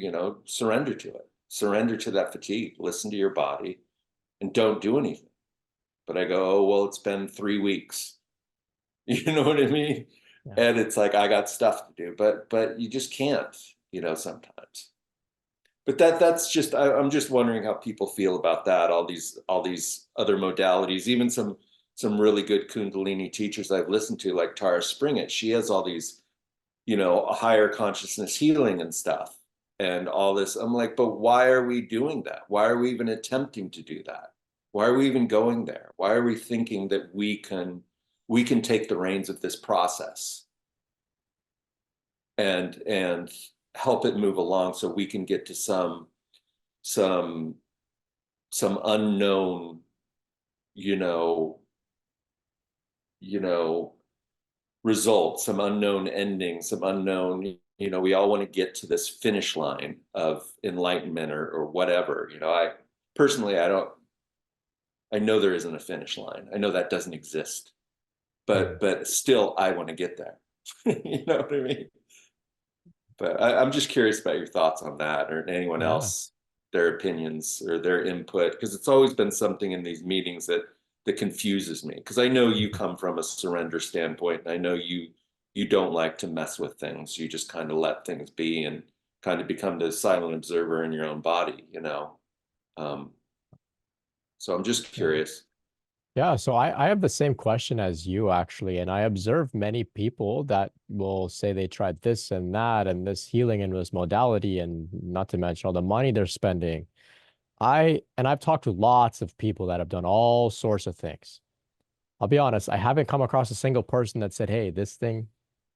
surrender to it. Surrender to that fatigue. Listen to your body and don't do anything. But I go, oh, well, it's been 3 weeks. You know what I mean? Yeah. And it's like, I got stuff to do, but you just can't, sometimes. But that's just, I'm just wondering how people feel about that. All these other modalities, even some really good Kundalini teachers I've listened to, like Tara Springett, she has all these, higher consciousness healing and stuff and all this. I'm like, but why are we doing that? Why are we even attempting to do that? Why are we even going there? Why are we thinking that we can we can take the reins of this process and help it move along so we can get to some unknown, you know, result, some unknown ending, some unknown, we all want to get to this finish line of enlightenment or whatever. I personally, I know there isn't a finish line. I know that doesn't exist, but still I want to get there. You know what I mean? But I'm just curious about your thoughts on that, or anyone Yeah. else, their opinions or their input, because it's always been something in these meetings that confuses me. Because I know you come from a surrender standpoint, and I know you don't like to mess with things. You just kind of let things be and kind of become the silent observer in your own body. Um, so I'm just Yeah. curious. Yeah, so I have the same question as you actually, and I observe many people that will say they tried this and that and this healing and this modality, and not to mention all the money they're spending. I've talked to lots of people that have done all sorts of things. I'll be honest, I haven't come across a single person that said, "Hey, this thing,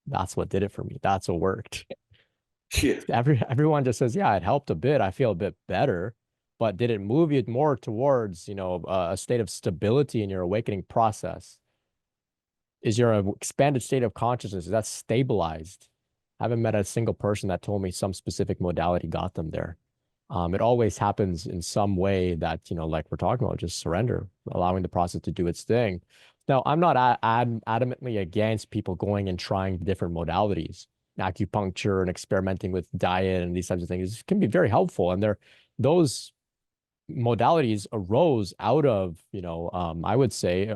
that's what did it for me. That's what worked." Yeah. Everyone just says, "Yeah, it helped a bit. I feel a bit better." But did it move you more towards, a state of stability in your awakening process? Is your expanded state of consciousness, is that stabilized? I haven't met a single person that told me some specific modality got them there. It always happens in some way that, like we're talking about, just surrender, allowing the process to do its thing. Now, I'm not adamantly against people going and trying different modalities, acupuncture and experimenting with diet and these types of things. It can be very helpful. And those modalities arose out of, I would say,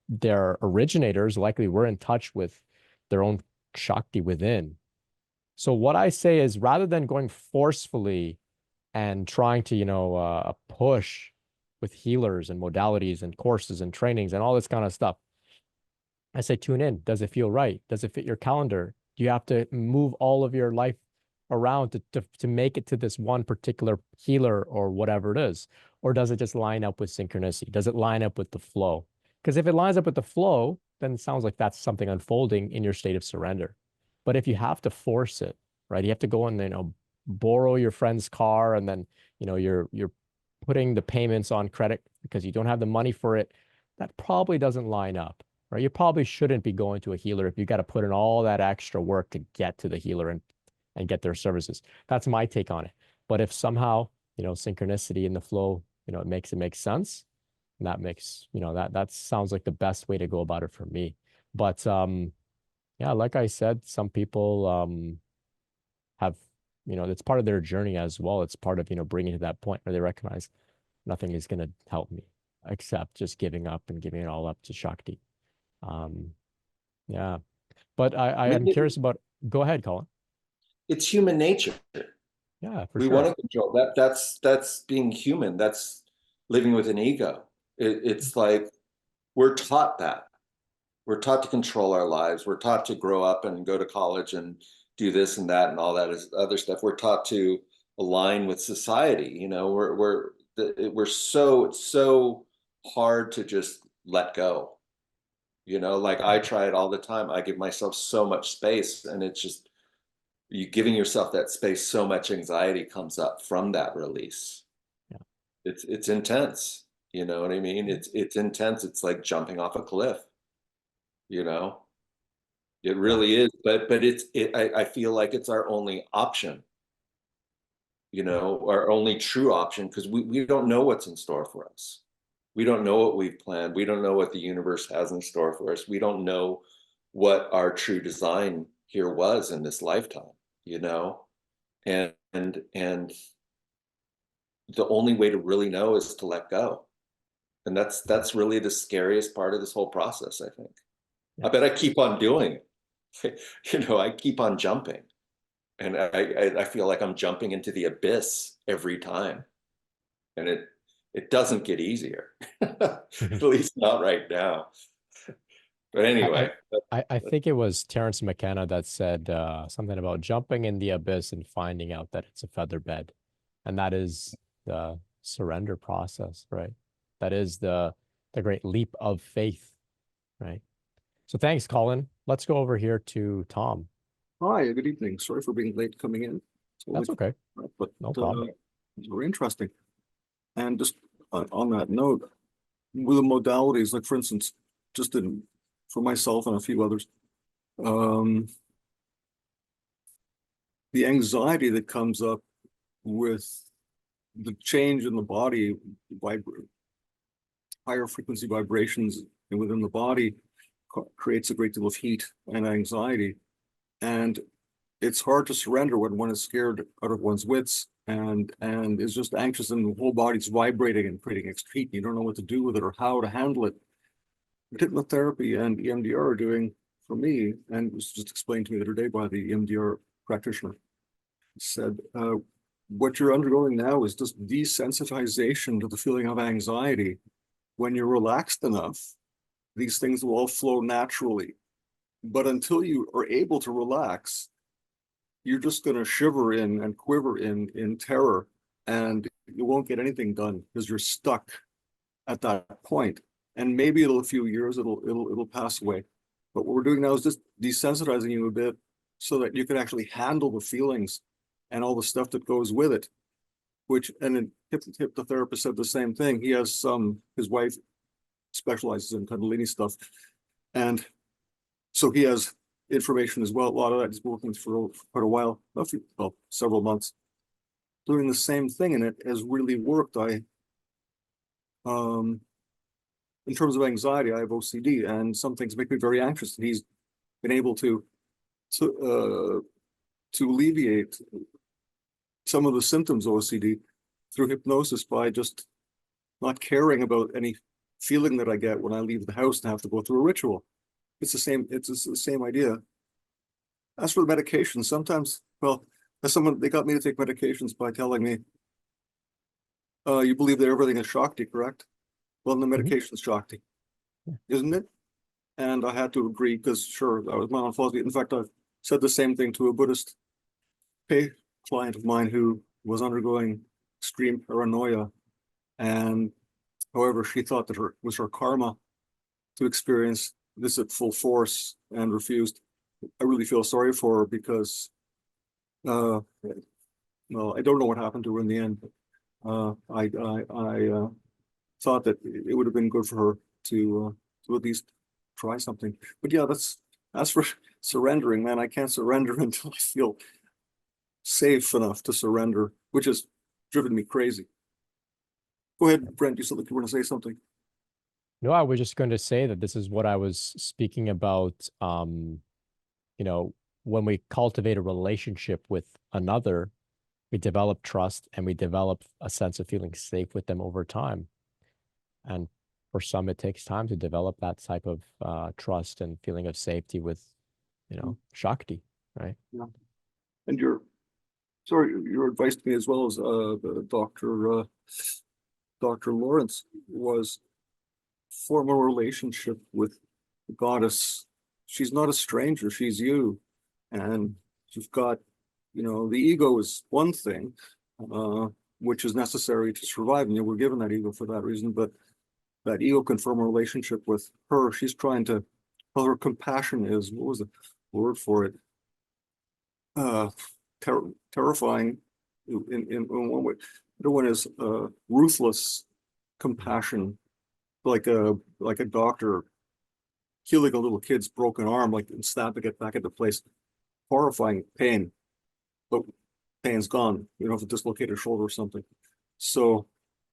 their originators likely were in touch with their own Shakti within. So what I say is rather than going forcefully and trying to, push with healers and modalities and courses and trainings and all this kind of stuff, I say tune in. Does it feel right? Does it fit your calendar? Do you have to move all of your life around to make it to this one particular healer or whatever it is? Or does it just line up with synchronicity? Does it line up with the flow? Because if it lines up with the flow, then it sounds like that's something unfolding in your state of surrender. But if you have to force it, right? You have to go and, borrow your friend's car, and then, you're putting the payments on credit because you don't have the money for it. That probably doesn't line up, right? You probably shouldn't be going to a healer if you got to put in all that extra work to get to the healer and get their services. That's my take on it. But if somehow, synchronicity in the flow, it makes sense, and that makes, that sounds like the best way to go about it for me. But yeah, like I said, some people have, it's part of their journey as well. It's part of, bringing to that point where they recognize nothing is going to help me except just giving up and giving it all up to Shakti. Um, yeah. But I I'm mean, curious about, go ahead, Colin. it's human nature. Yeah, for We want sure. to control that. That's being human. That's living with an ego. It's like we're taught that. We're taught to control our lives. We're taught to grow up and go to college and do this and that and all that is other stuff. We're taught to align with society. It's so hard to just let go. Like I try it all the time. I give myself so much space, and it's just you giving yourself that space. So much anxiety comes up from that release. Yeah. It's intense. You know what I mean? It's intense. It's like jumping off a cliff. You know, it Yeah. really is. But I feel like it's our only option. Yeah. Our only true option, because we don't know what's in store for us. We don't know what we've planned. We don't know what the universe has in store for us. We don't know what our true design here was in this lifetime, you know? And the only way to really know is to let go. And that's really the scariest part of this whole process, I think. I Yeah. bet I keep on doing it. I keep on jumping. And I feel like I'm jumping into the abyss every time. And it doesn't get easier. At least not right now. But I, anyway, I think it was Terence McKenna that said something about jumping in the abyss and finding out that it's a feather bed. And that is the surrender process, right? That is the great leap of faith, right? So thanks, Colin. Let's go over here to Tom. Hi, good evening. Sorry for being late coming in. That's okay. But No problem. it's very interesting. And just on that note, with the modalities, like for instance, for myself and a few others, the anxiety that comes up with the change in the body, higher frequency vibrations within the body creates a great deal of heat and anxiety. And it's hard to surrender when one is scared out of one's wits and is just anxious and the whole body's vibrating and creating extra heat. You don't know what to do with it or how to handle it. What hypnotherapy and EMDR are doing for me, and it was just explained to me the other day by the EMDR practitioner, said, what you're undergoing now is just desensitization to the feeling of anxiety. When you're relaxed enough, these things will all flow naturally. But until you are able to relax, you're just going to shiver in and quiver in terror, and you won't get anything done because you're stuck at that point. And maybe a few years it'll pass away. But what we're doing now is just desensitizing you a bit so that you can actually handle the feelings and all the stuff that goes with it. And hypnotherapist said the same thing. He has his wife specializes in Kundalini stuff, and so he has information as well. A lot of that he's working for quite a while, several months, doing the same thing, and it has really worked. In terms of anxiety, I have OCD, and some things make me very anxious. And he's been able to alleviate some of the symptoms of OCD through hypnosis by just not caring about any feeling that I get when I leave the house and have to go through a ritual. It's the same idea. As for the medication, sometimes, they got me to take medications by telling me, you believe that everything is Shakti, correct? Well, the medication's Shakti, isn't it? And I had to agree because, sure, that was my own philosophy. In fact, I've said the same thing to a Buddhist client of mine who was undergoing extreme paranoia. And however, she thought that it was her karma to experience this at full force and refused. I really feel sorry for her because, I don't know what happened to her in the end. I thought that it would have been good for her to at least try something. But yeah, as for surrendering, man, I can't surrender until I feel safe enough to surrender, which has driven me crazy. Go ahead, Brent. You said that you were going to say something. No, I was just going to say that this is what I was speaking about. When we cultivate a relationship with another, we develop trust and we develop a sense of feeling safe with them over time. And for some, it takes time to develop that type of trust and feeling of safety with, Shakti, right? Yeah. And your advice to me as well as Dr. Lawrence was form a relationship with the goddess. She's not a stranger, she's you. And you've got, the ego is one thing, which is necessary to survive. And we're given that ego for that reason, but that ego can form a relationship with her. She's trying to, her compassion is, what was the word for it? Terrifying in one way. The one is ruthless compassion, like a doctor healing a little kid's broken arm, and snapping it back into place. Horrifying pain, but pain's gone. You don't have to dislocate a shoulder or something. So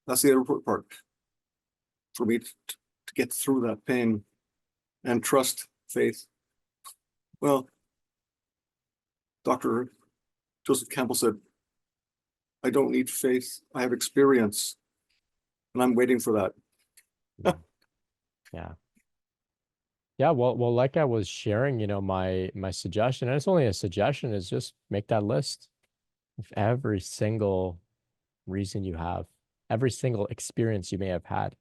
that's the other part for me to get through that pain and trust faith. Well, Dr. Joseph Campbell said, I don't need faith, I have experience. And I'm waiting for that. Yeah. Yeah, well, like I was sharing, my suggestion, and it's only a suggestion, is just make that list of every single reason you have, every single experience you may have had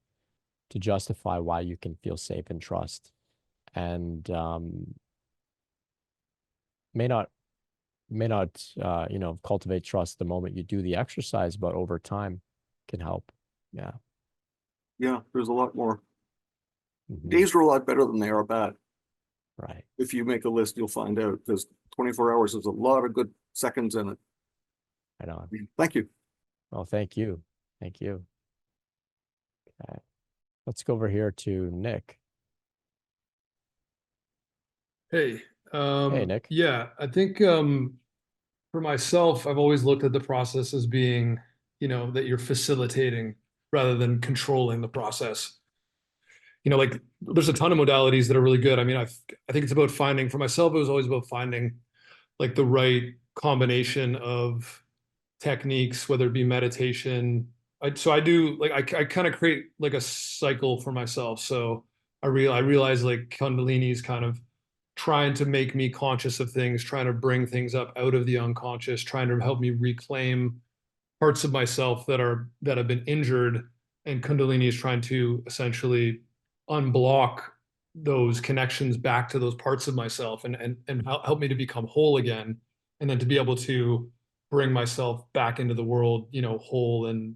to justify why you can feel safe and trust. And may not cultivate trust the moment you do the exercise, but over time can help. Yeah, there's a lot more. Days are a lot better than they are bad. Right. If you make a list, you'll find out, because 24 hours is a lot of good seconds in it. Right on. Thank you. Well, thank you. Thank you. Okay. Let's go over here to Nick. Hey, Hey, Nick. yeah, I think for myself, I've always looked at the process as being, that you're facilitating rather than controlling the process. Like there's a ton of modalities that are really good. I mean, I think it's about finding, for myself, it was always about finding like the right combination of techniques, whether it be meditation. So I do like I kind of create like a cycle for myself. So I realize like Kundalini is kind of trying to make me conscious of things, trying to bring things up out of the unconscious, trying to help me reclaim parts of myself that have been injured. And Kundalini is trying to essentially unblock those connections back to those parts of myself and help me to become whole again, and then to be able to bring myself back into the world, whole and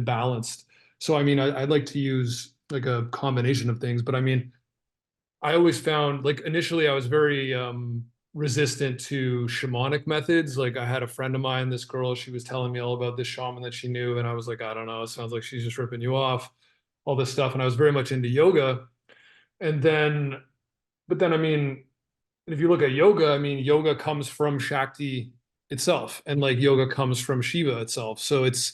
balanced. So I mean, I'd like to use like a combination of things, but I mean, I always found like initially I was very resistant to shamanic methods. Like I had a friend of mine, this girl, she was telling me all about this shaman that she knew, and I was like, I don't know, it sounds like she's just ripping you off, all this stuff. And I was very much into yoga. And then, but then I mean, if you look at yoga, I mean, yoga comes from Shakti itself, and like yoga comes from Shiva itself. So it's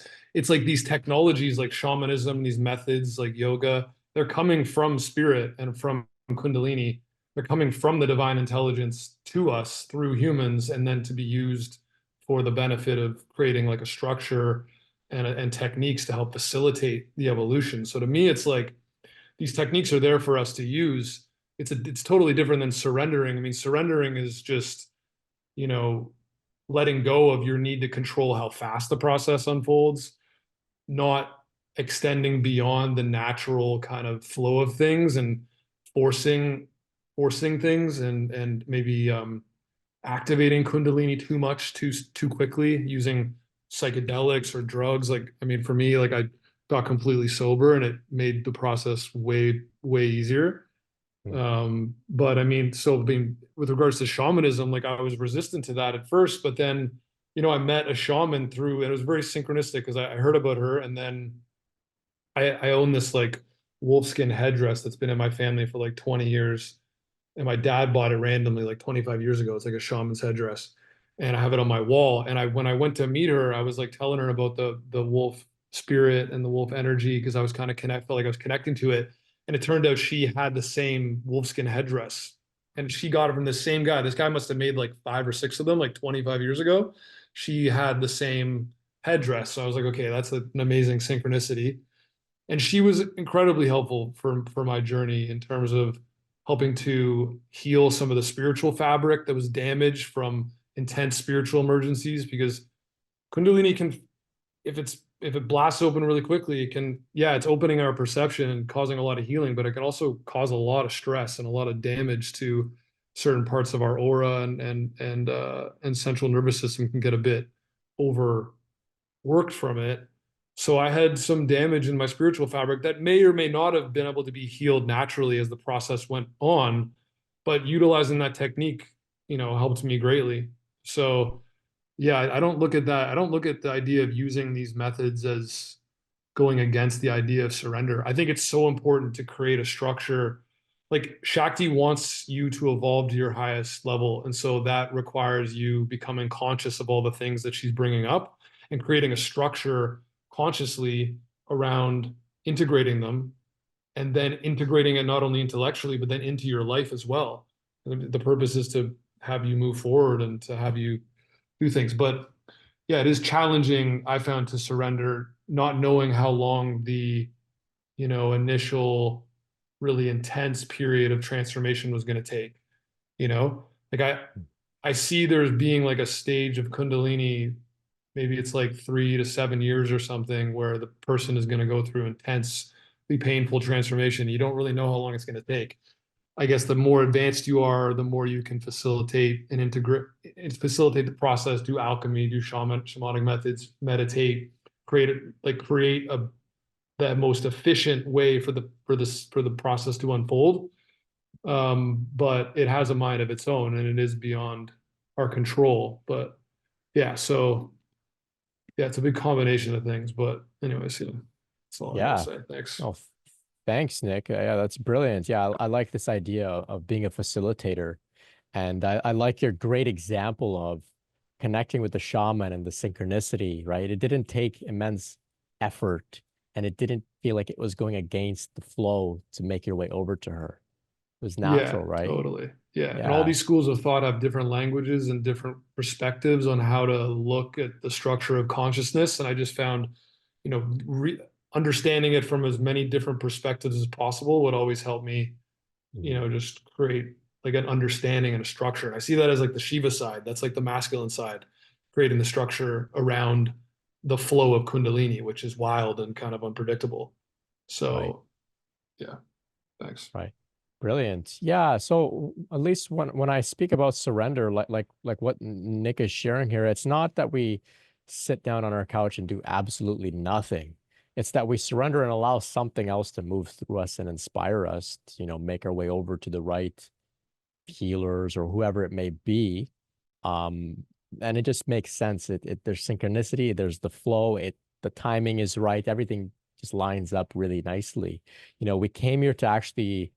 like these technologies like shamanism, these methods like yoga, they're coming from spirit and from Kundalini. They're coming from the divine intelligence to us through humans, and then to be used for the benefit of creating like a structure and techniques to help facilitate the evolution. So to me, it's like these techniques are there for us to use. It's totally different than surrendering. I mean, surrendering is just, letting go of your need to control how fast the process unfolds, not extending beyond the natural kind of flow of things and forcing things, and maybe activating Kundalini too much too quickly using psychedelics or drugs. Like, I mean, for me, like I got completely sober and it made the process way easier. But I mean, so being with regards to shamanism, like I was resistant to that at first, but then, I met a shaman through, and it was very synchronistic because I heard about her, and then I own this like wolfskin headdress that's been in my family for like 20 years. And my dad bought it randomly like 25 years ago. It's like a shaman's headdress. And I have it on my wall. And when I went to meet her, I was like telling her about the wolf spirit and the wolf energy, because I was kind of felt like I was connecting to it. And it turned out she had the same wolfskin headdress. And she got it from the same guy. This guy must have made like 5 or 6 of them like 25 years ago. She had the same headdress. So I was like, okay, that's an amazing synchronicity. And she was incredibly helpful for my journey in terms of helping to heal some of the spiritual fabric that was damaged from intense spiritual emergencies. Because Kundalini can, if it blasts open really quickly, it can, yeah, it's opening our perception and causing a lot of healing, but it can also cause a lot of stress and a lot of damage to certain parts of our aura, and central nervous system can get a bit overworked from it. So I had some damage in my spiritual fabric that may or may not have been able to be healed naturally as the process went on, but utilizing that technique, helped me greatly. So yeah, I don't look at that. I don't look at the idea of using these methods as going against the idea of surrender. I think it's so important to create a structure. Like Shakti wants you to evolve to your highest level. And so that requires you becoming conscious of all the things that she's bringing up and creating a structure consciously around integrating them, and then integrating it not only intellectually, but then into your life as well. And the purpose is to have you move forward and to have you do things. But yeah, it is challenging, I found, to surrender, not knowing how long the, initial really intense period of transformation was going to take. Like I see there's being like a stage of Kundalini, maybe it's like 3 to 7 years or something, where the person is going to go through intensely painful transformation. You don't really know how long it's going to take. I guess the more advanced you are, the more you can facilitate and facilitate the process, do alchemy, do shamanic methods, meditate, create the most efficient way for the process to unfold. but it has a mind of its own and it is beyond our control. But yeah, so yeah, it's a big combination of things. But anyways, yeah, that's all I gotta Yeah. say. Thanks. Oh, thanks, Nick. Yeah, that's brilliant. Yeah, I like this idea of being a facilitator. And I like your great example of connecting with the shaman and the synchronicity, right? It didn't take immense effort and it didn't feel like it was going against the flow to make your way over to her. It was Yeah, natural, right? totally. Yeah. And all Yeah. these schools of thought have different languages and different perspectives on how to look at the structure of consciousness. And I just found, understanding it from as many different perspectives as possible would always help me, Mhm. just create like an understanding and a structure. And I see that as like the Shiva side. That's like the masculine side, creating the structure around the flow of Kundalini, which is wild and kind of unpredictable. Right. So, yeah, thanks. Right. Brilliant. Yeah. So at least when I speak about surrender, like what Nick is sharing here, it's not that we sit down on our couch and do absolutely nothing. It's that we surrender and allow something else to move through us and inspire us to, make our way over to the right healers or whoever it may be. Um, and it just makes sense. There's synchronicity, there's the flow, the timing is right, everything just lines up really nicely. We came here to actually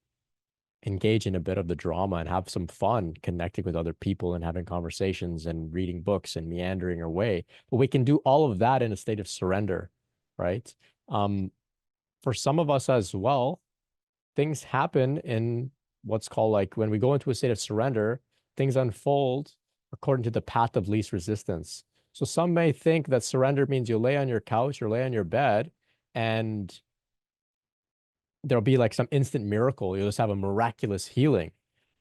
engage in a bit of the drama and have some fun connecting with other people and having conversations and reading books and meandering our way. But we can do all of that in a state of surrender, right? Um, for some of us as well, things happen in what's called, like, when we go into a state of surrender, things unfold according to the path of least resistance. So some may think that surrender means you lay on your couch or lay on your bed and there'll be like some instant miracle. You'll just have a miraculous healing.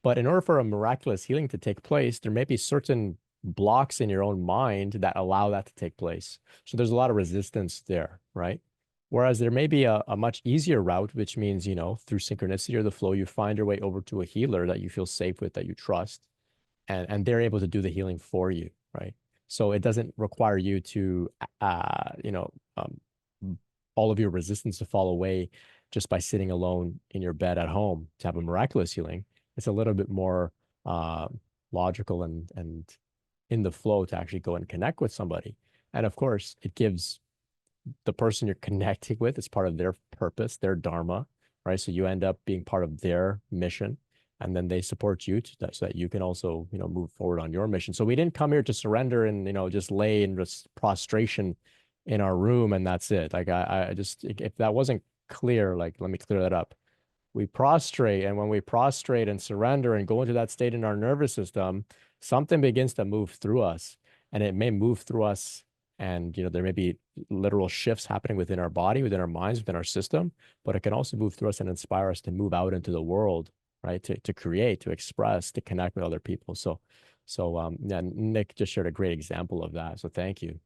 But in order for a miraculous healing to take place, there may be certain blocks in your own mind that allow that to take place. So there's a lot of resistance there, right? Whereas there may be a much easier route, which means, through synchronicity or the flow, you find your way over to a healer that you feel safe with, that you trust, and they're able to do the healing for you, right? So it doesn't require you to, all of your resistance to fall away just by sitting alone in your bed at home to have a miraculous healing. It's a little bit more uh, logical and in the flow to actually go and connect with somebody. And of course, it gives the person you're connecting with, it's part of their purpose, their dharma, right? So you end up being part of their mission, and then they support you so that you can also, move forward on your mission. So we didn't come here to surrender and, just lay in just prostration in our room and that's it. Like I just, if that wasn't clear, like, let me clear that up. We prostrate, and when we prostrate and surrender and go into that state in our nervous system, something begins to move through us, and it may move through us, and there may be literal shifts happening within our body, within our minds, within our system, but it can also move through us and inspire us to move out into the world, right? To create, to express, to connect with other people. So yeah, Nick just shared a great example of that. So thank you.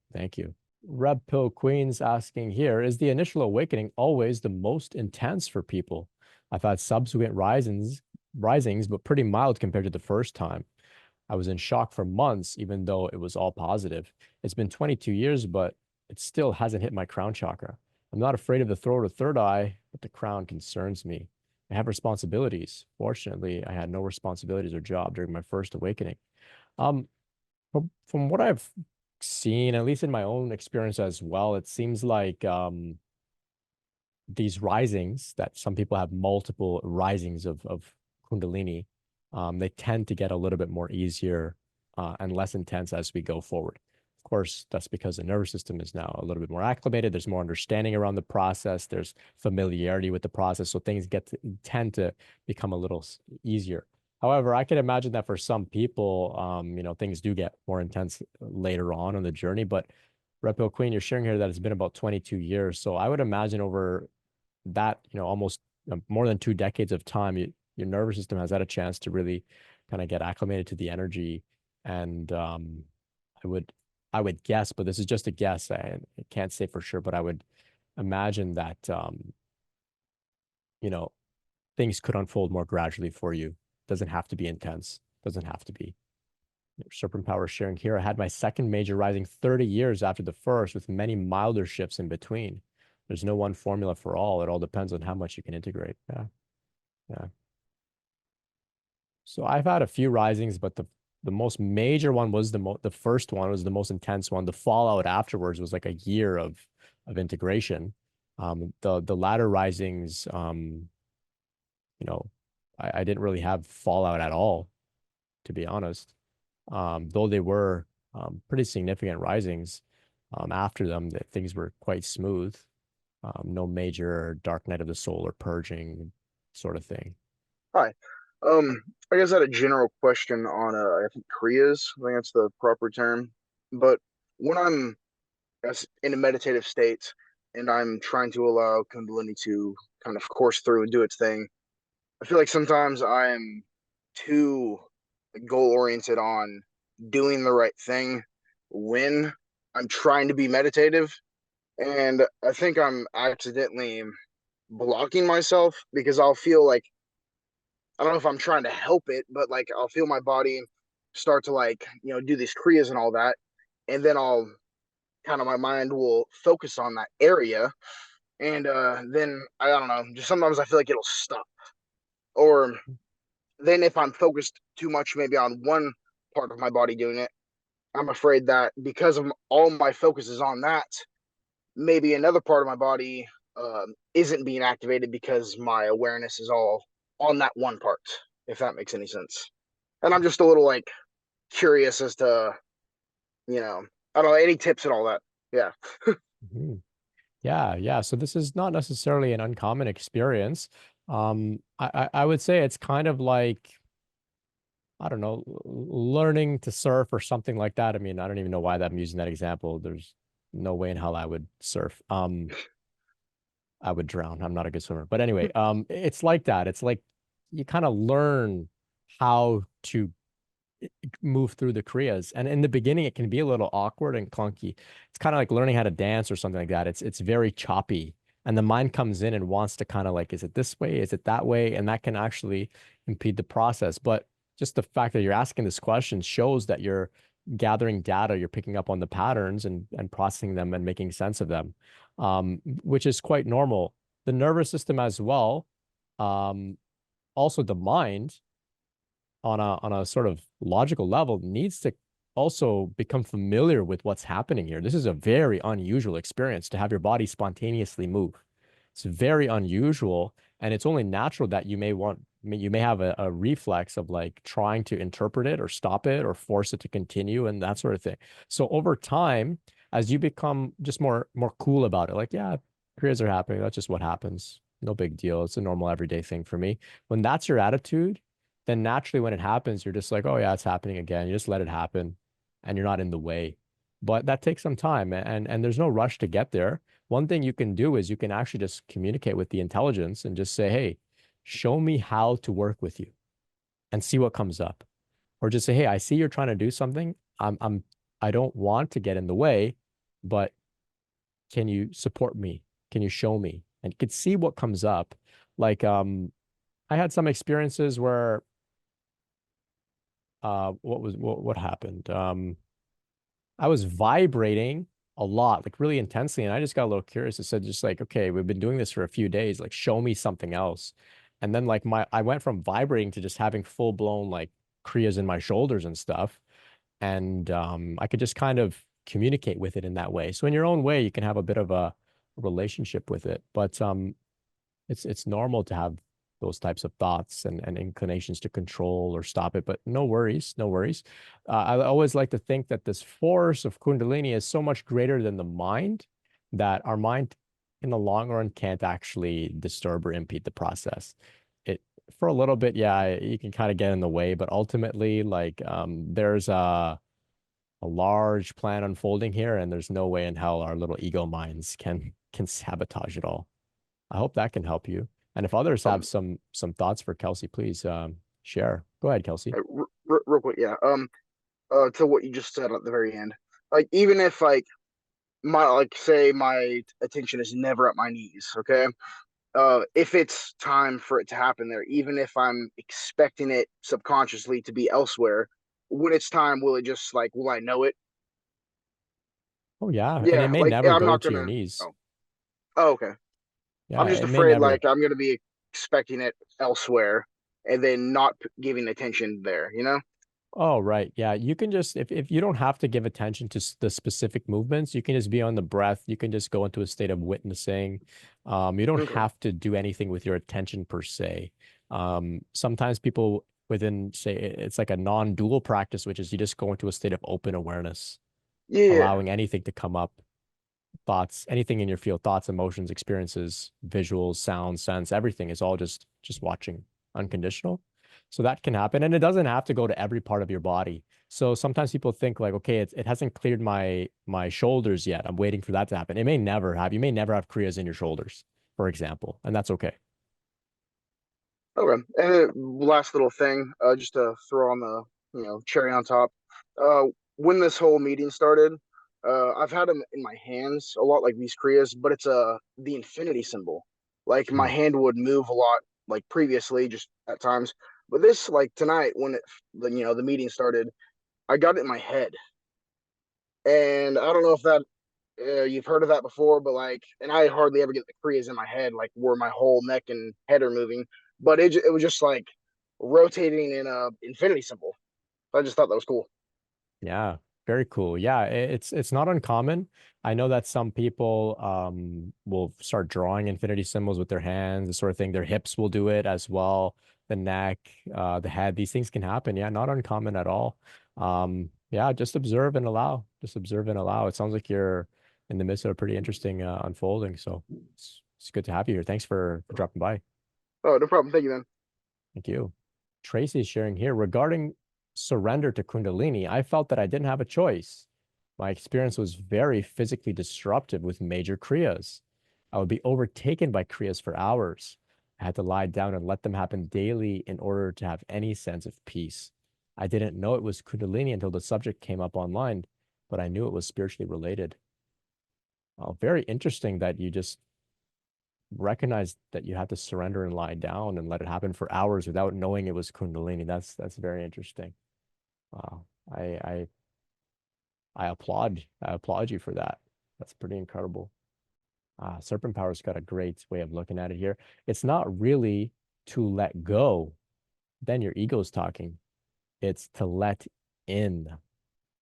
Reb Pill Queen's asking here, is the initial awakening always the most intense for people? I've had subsequent risings, but pretty mild compared to the first time. I was in shock for months, even though it was all positive. It's been 22 years, but it still hasn't hit my crown chakra. I'm not afraid of the throat or third eye, but the crown concerns me. I have responsibilities. Fortunately, I had no responsibilities or job during my first awakening. Um, from what I've seen, at least in my own experience as well, it seems like these risings, that some people have multiple risings of Kundalini, they tend to get a little bit more easier and less intense as we go forward. Of course, that's because the nervous system is now a little bit more acclimated. There's more understanding around the process. There's familiarity with the process. So things tend to become a little easier. However, I can imagine that for some people, things do get more intense later on the journey. But Red Pill Queen, you're sharing here that it's been about 22 years. So I would imagine over that, almost more than 2 decades of time, your nervous system has had a chance to really kind of get acclimated to the energy. And I would guess, but this is just a guess. I can't say for sure, but I would imagine that, things could unfold more gradually for you. Doesn't have to be intense. Doesn't have to be. Serpent Power sharing here. I had my second major rising 30 years after the first, with many milder shifts in between. There's no one formula for all. It all depends on how much you can integrate. Yeah. Yeah. So I've had a few risings, but the most major one was the first one was the most intense one. The fallout afterwards was like a year of integration. The latter risings, you know, I didn't really have fallout at all, to be honest. Though they were pretty significant risings. After them, that things were quite smooth. No major dark night of the soul or purging sort of thing. Hi. I guess I had a general question on I think Crias. I think that's the proper term. But when I'm, I guess, in a meditative state and I'm trying to allow Kundalini to kind of course through and do its thing, I feel like sometimes I am too goal oriented on doing the right thing when I'm trying to be meditative. And I think I'm accidentally blocking myself because I'll feel like I don't know if I'm trying to help it, but like I'll feel my body start to like, do these Kriyas and all that. And then I'll kind of my mind will focus on that area. And then I don't know, just sometimes I feel like it'll stop. Or then if I'm focused too much maybe on one part of my body doing it, I'm afraid that because of all my focus is on that, maybe another part of my body isn't being activated because my awareness is all on that one part, if that makes any sense. And I'm just a little like curious as to, I don't know, any tips and all that. Yeah. Mhm. Yeah, yeah. So this is not necessarily an uncommon experience. I would say it's kind of like, I don't know, learning to surf or something like that. I mean, I don't even know why I'm using that example. There's no way in hell I would surf. I would drown. I'm not a good swimmer. But anyway, it's like that. It's like you kind of learn how to move through the Kriyas. And in the beginning, it can be a little awkward and clunky. It's kind of like learning how to dance or something like that. It's very choppy. And the mind comes in and wants to kind of like, is it this way? Is it that way? And that can actually impede the process. But just the fact that you're asking this question shows that you're gathering data, you're picking up on the patterns and processing them and making sense of them, which is quite normal. The nervous system as well, also the mind on a sort of logical level needs to also become familiar with what's happening here. This is a very unusual experience to have your body spontaneously move. It's very unusual, and it's only natural that you may have a reflex of like trying to interpret it or stop it or force it to continue and that sort of thing. So over time, as you become just more cool about it, like, yeah, periods are happening. That's just what happens. No big deal. It's a normal everyday thing for me. When that's your attitude, then naturally when it happens, you're just like, oh yeah, it's happening again. You just let it happen and you're not in the way. But that takes some time and there's no rush to get there. One thing you can do is you can actually just communicate with the intelligence and just say, hey, show me how to work with you and see what comes up. Or just say, hey, I see you're trying to do something. I don't want to get in the way, but can you support me? Can you show me? And you could see what comes up. Like I had some experiences where what happened? I was vibrating a lot, like really intensely, and I just got a little curious. I said, just like, okay, we've been doing this for a few days, like show me something else. And then like I went from vibrating to just having full blown like Kriyas in my shoulders and stuff. And I could just kind of communicate with it in that way. So in your own way, you can have a bit of a relationship with it. But it's normal to have those types of thoughts and inclinations to control or stop it, but no worries, no worries. I always like to think that this force of Kundalini is so much greater than the mind that our mind in the long run can't actually disturb or impede the process. It for a little bit, yeah, you can kind of get in the way, but ultimately, like there's a large plan unfolding here, and there's no way in hell our little ego minds can sabotage it all. I hope that can help you. And if others have some thoughts for Kelsey, please share. Go ahead, Kelsey. Real quick, yeah. To what you just said at the very end, like even if like say my attention is never at my knees, okay. If it's time for it to happen there, even if I'm expecting it subconsciously to be elsewhere, when it's time, will I know it? Oh yeah, and it Yeah, may like never I'm go not to your gonna. knees. Oh, okay. Yeah, I'm just it may afraid never. like I'm gonna be expecting it elsewhere, and then not giving attention there, you know? Oh, right. Yeah. You can just, if you don't have to give attention to the specific movements, you can just be on the breath. You can just go into a state of witnessing. You don't Okay. have to do anything with your attention per se. Sometimes people within, say, it's like a non-dual practice, which is you just go into a state of open awareness, Yeah. allowing anything to come up, thoughts, anything in your field, thoughts, emotions, experiences, visuals, sound, sense, everything is all just watching, unconditional. So that can happen, and it doesn't have to go to every part of your body. So sometimes people think like, okay, it hasn't cleared my shoulders yet. I'm waiting for that to happen. It may never have. You may never have Krias in your shoulders, for example, and that's okay. Okay. And then last little thing, just to throw on the, cherry on top. Uh, when this whole meeting started, I've had them in my hands a lot, like these Krias, but it's the infinity symbol. Like my Mm. hand would move a lot, like previously, just at times. But this, like tonight, when the meeting started, I got it in my head, and I don't know if that you've heard of that before, but like, and I hardly ever get the Krias in my head, like where my whole neck and head are moving. But it was just like rotating in a infinity symbol. I just thought that was cool. Yeah, very cool. Yeah, it's not uncommon. I know that some people will start drawing infinity symbols with their hands, the sort of thing. Their hips will do it as well. The neck, the head, these things can happen. Yeah, not uncommon at all. Yeah, just observe and allow. Just observe and allow. It sounds like you're in the midst of a pretty interesting unfolding. So it's good to have you here. Thanks for dropping by. Oh, no problem. Thank you, man. Thank you. Tracy is sharing here regarding surrender to Kundalini. I felt that I didn't have a choice. My experience was very physically disruptive with major Kriyas. I would be overtaken by Kriyas for hours. I had to lie down and let them happen daily in order to have any sense of peace. I didn't know it was Kundalini until the subject came up online, but I knew it was spiritually related. Very interesting that you just recognize that you had to surrender and lie down and let it happen for hours without knowing it was Kundalini. That's very interesting. Wow. I I applaud you for that. That's pretty incredible. Serpent Power's got a great way of looking at it here. It's not really to let go, then your ego's talking. It's to let in,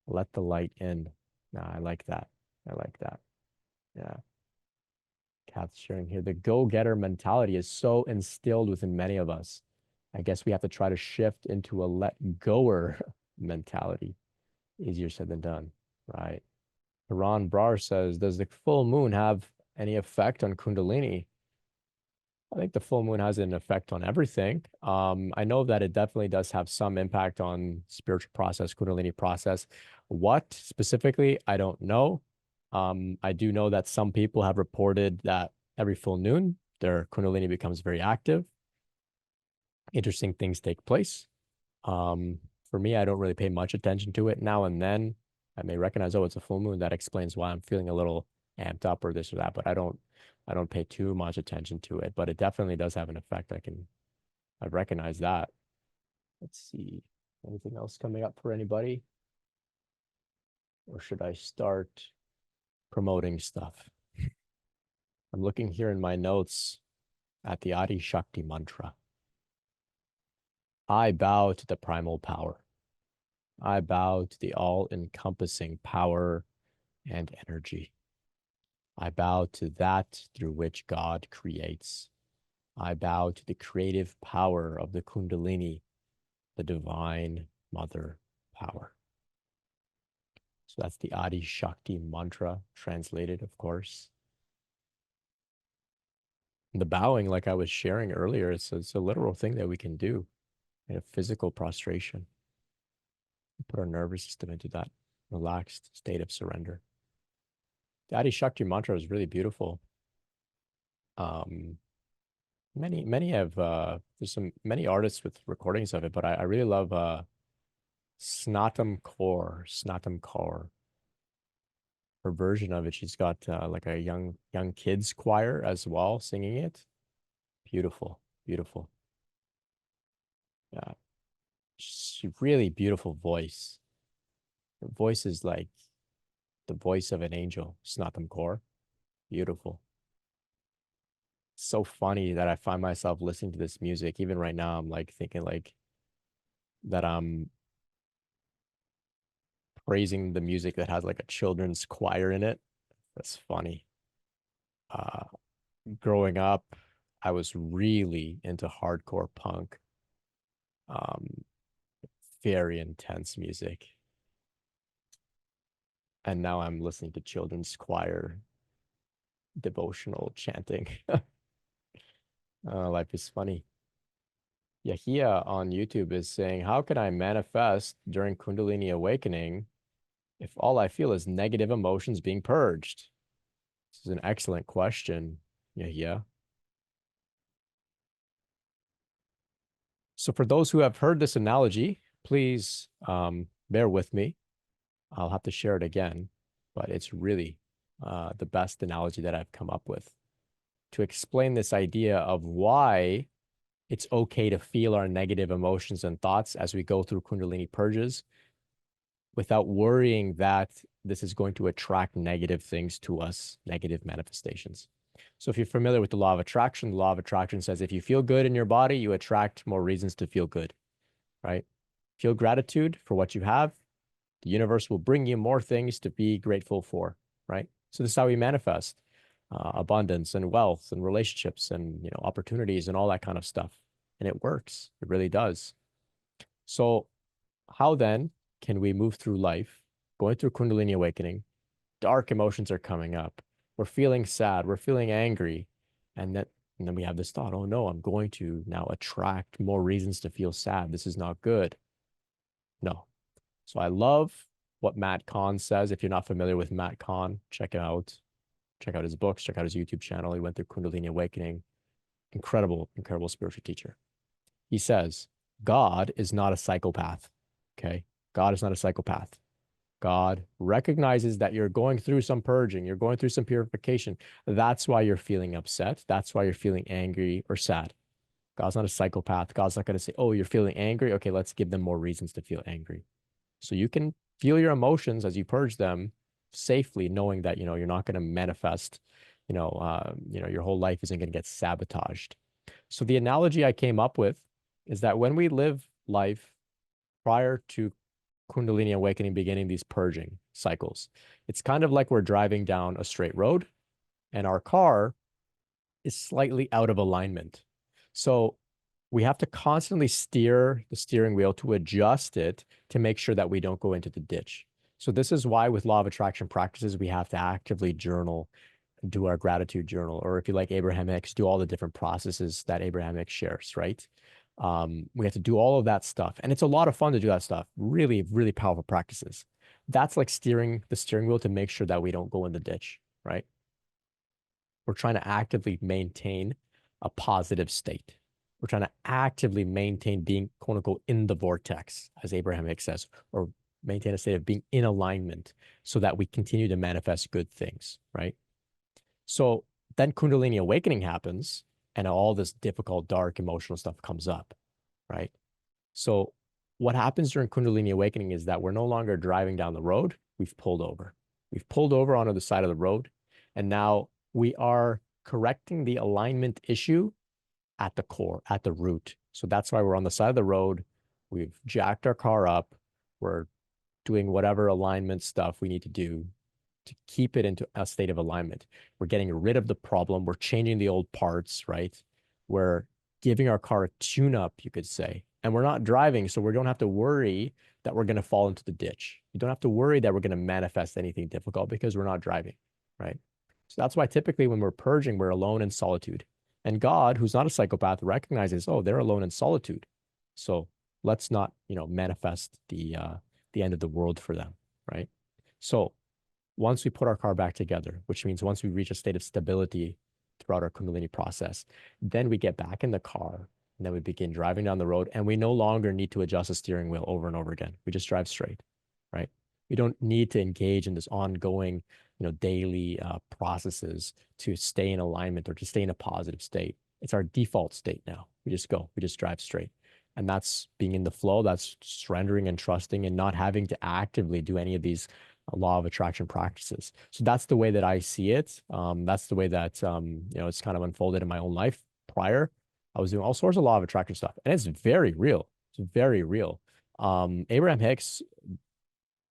let the light in. I like that. I like that. Yeah. Kath's sharing here. The go-getter mentality is so instilled within many of us. I guess we have to try to shift into a let-goer mentality. Easier said than done, right? Ron Brar says, does the full moon have any effect on Kundalini? I think the full moon has an effect on everything. I know that it definitely does have some impact on spiritual process, Kundalini process. What specifically, I don't know. I do know that some people have reported that every full moon, their Kundalini becomes very active. Interesting things take place. For me, I don't really pay much attention to it. Now and then, I may recognize, oh, it's a full moon. That explains why I'm feeling a little amped up or this or that. But I don't pay too much attention to it. But it definitely does have an effect. I recognize that. Let's see. Anything else coming up for anybody? Or should I start promoting stuff? I'm looking here in my notes at the Adi Shakti mantra. I bow to the primal power. I bow to the all-encompassing power and energy. I bow to that through which God creates. I bow to the creative power of the Kundalini, the divine mother power. So that's the Adi Shakti mantra, translated, of course. And the bowing, like I was sharing earlier, it's a literal thing that we can do in a physical prostration. Put our nervous system into that relaxed state of surrender. The Adi Shakti mantra is really beautiful. Many have there's many artists with recordings of it, but I really love Snatam Kaur. Her version of it, she's got like a young kids choir as well singing it. Beautiful, beautiful. Yeah, she really beautiful voice. Her voice is like the voice of an angel. Snatam Kaur, beautiful. so funny that I find myself listening to this music. Even right now, I'm like thinking like that I'm praising the music that has like a children's choir in it. That's funny. Uh, Growing up, I was really into hardcore punk, um, very intense music. And now I'm listening to children's choir devotional chanting. Life is funny. Yahia on YouTube is saying, how can I manifest during Kundalini awakening if all I feel is negative emotions being purged? This is an excellent question, Yahia. So for those who have heard this analogy, please bear with me. I'll have to share it again, but it's really the best analogy that I've come up with to explain this idea of why it's okay to feel our negative emotions and thoughts as we go through Kundalini purges without worrying that this is going to attract negative things to us, negative manifestations. So if you're familiar with the law of attraction says if you feel good in your body, you attract more reasons to feel good, right? Feel gratitude for what you have. The universe will bring you more things to be grateful for, right? So this is how we manifest abundance and wealth and relationships and opportunities and all that kind of stuff. And it works. It really does. So how then can we move through life, going through Kundalini awakening? Dark emotions are coming up. We're feeling sad. We're feeling angry. And then we have this thought, oh no, I'm going to now attract more reasons to feel sad. This is not good. No. So I love what Matt Kahn says. If you're not familiar with Matt Kahn, check it out. Check out his books, check out his YouTube channel. He went through Kundalini awakening. Incredible, incredible spiritual teacher. He says, God is not a psychopath. Okay. God is not a psychopath. God recognizes that you're going through some purging, you're going through some purification. That's why you're feeling upset. That's why you're feeling angry or sad. God's not a psychopath. God's not going to say, oh, you're feeling angry. Okay, let's give them more reasons to feel angry. So you can feel your emotions as you purge them safely, knowing that, you're not going to manifest, your whole life isn't going to get sabotaged. So the analogy I came up with is that when we live life prior to Kundalini awakening, beginning these purging cycles, it's kind of like we're driving down a straight road and our car is slightly out of alignment. So we have to constantly steer the steering wheel to adjust it to make sure that we don't go into the ditch. So this is why with law of attraction practices, we have to actively journal, do our gratitude journal, or if you like Abraham Hicks, do all the different processes that Abraham Hicks shares, right? We have to do all of that stuff. And it's a lot of fun to do that stuff. Really, really powerful practices. That's like steering the steering wheel to make sure that we don't go in the ditch, right? We're trying to actively maintain a positive state. We're trying to actively maintain being, quote unquote, in the vortex, as Abraham Hicks says, or maintain a state of being in alignment so that we continue to manifest good things, right? So then Kundalini awakening happens and all this difficult, dark, emotional stuff comes up, right? So what happens during Kundalini awakening is that we're no longer driving down the road. We've pulled over. We've pulled over onto the side of the road. And now we are correcting the alignment issue at the core, at the root. So that's why we're on the side of the road. We've jacked our car up. We're doing whatever alignment stuff we need to do to keep it into a state of alignment. We're getting rid of the problem. We're changing the old parts, right? We're giving our car a tune-up, you could say. And we're not driving, so we don't have to worry that we're going to fall into the ditch. You don't have to worry that we're going to manifest anything difficult because we're not driving, right? So that's why typically when we're purging, we're alone in solitude. And God, who's not a psychopath, recognizes, oh, they're alone in solitude. So let's not, manifest the end of the world for them, right? So once we put our car back together, which means once we reach a state of stability throughout our Kundalini process, then we get back in the car and then we begin driving down the road and we no longer need to adjust the steering wheel over and over again. We just drive straight, right? We don't need to engage in this ongoing, daily processes to stay in alignment or to stay in a positive state. It's our default state now. We just go, we just drive straight. And that's being in the flow, that's surrendering and trusting and not having to actively do any of these law of attraction practices. So that's the way that I see it. That's the way that it's kind of unfolded in my own life. Prior, I was doing all sorts of law of attraction stuff, and it's very real. It's very real. Abraham Hicks,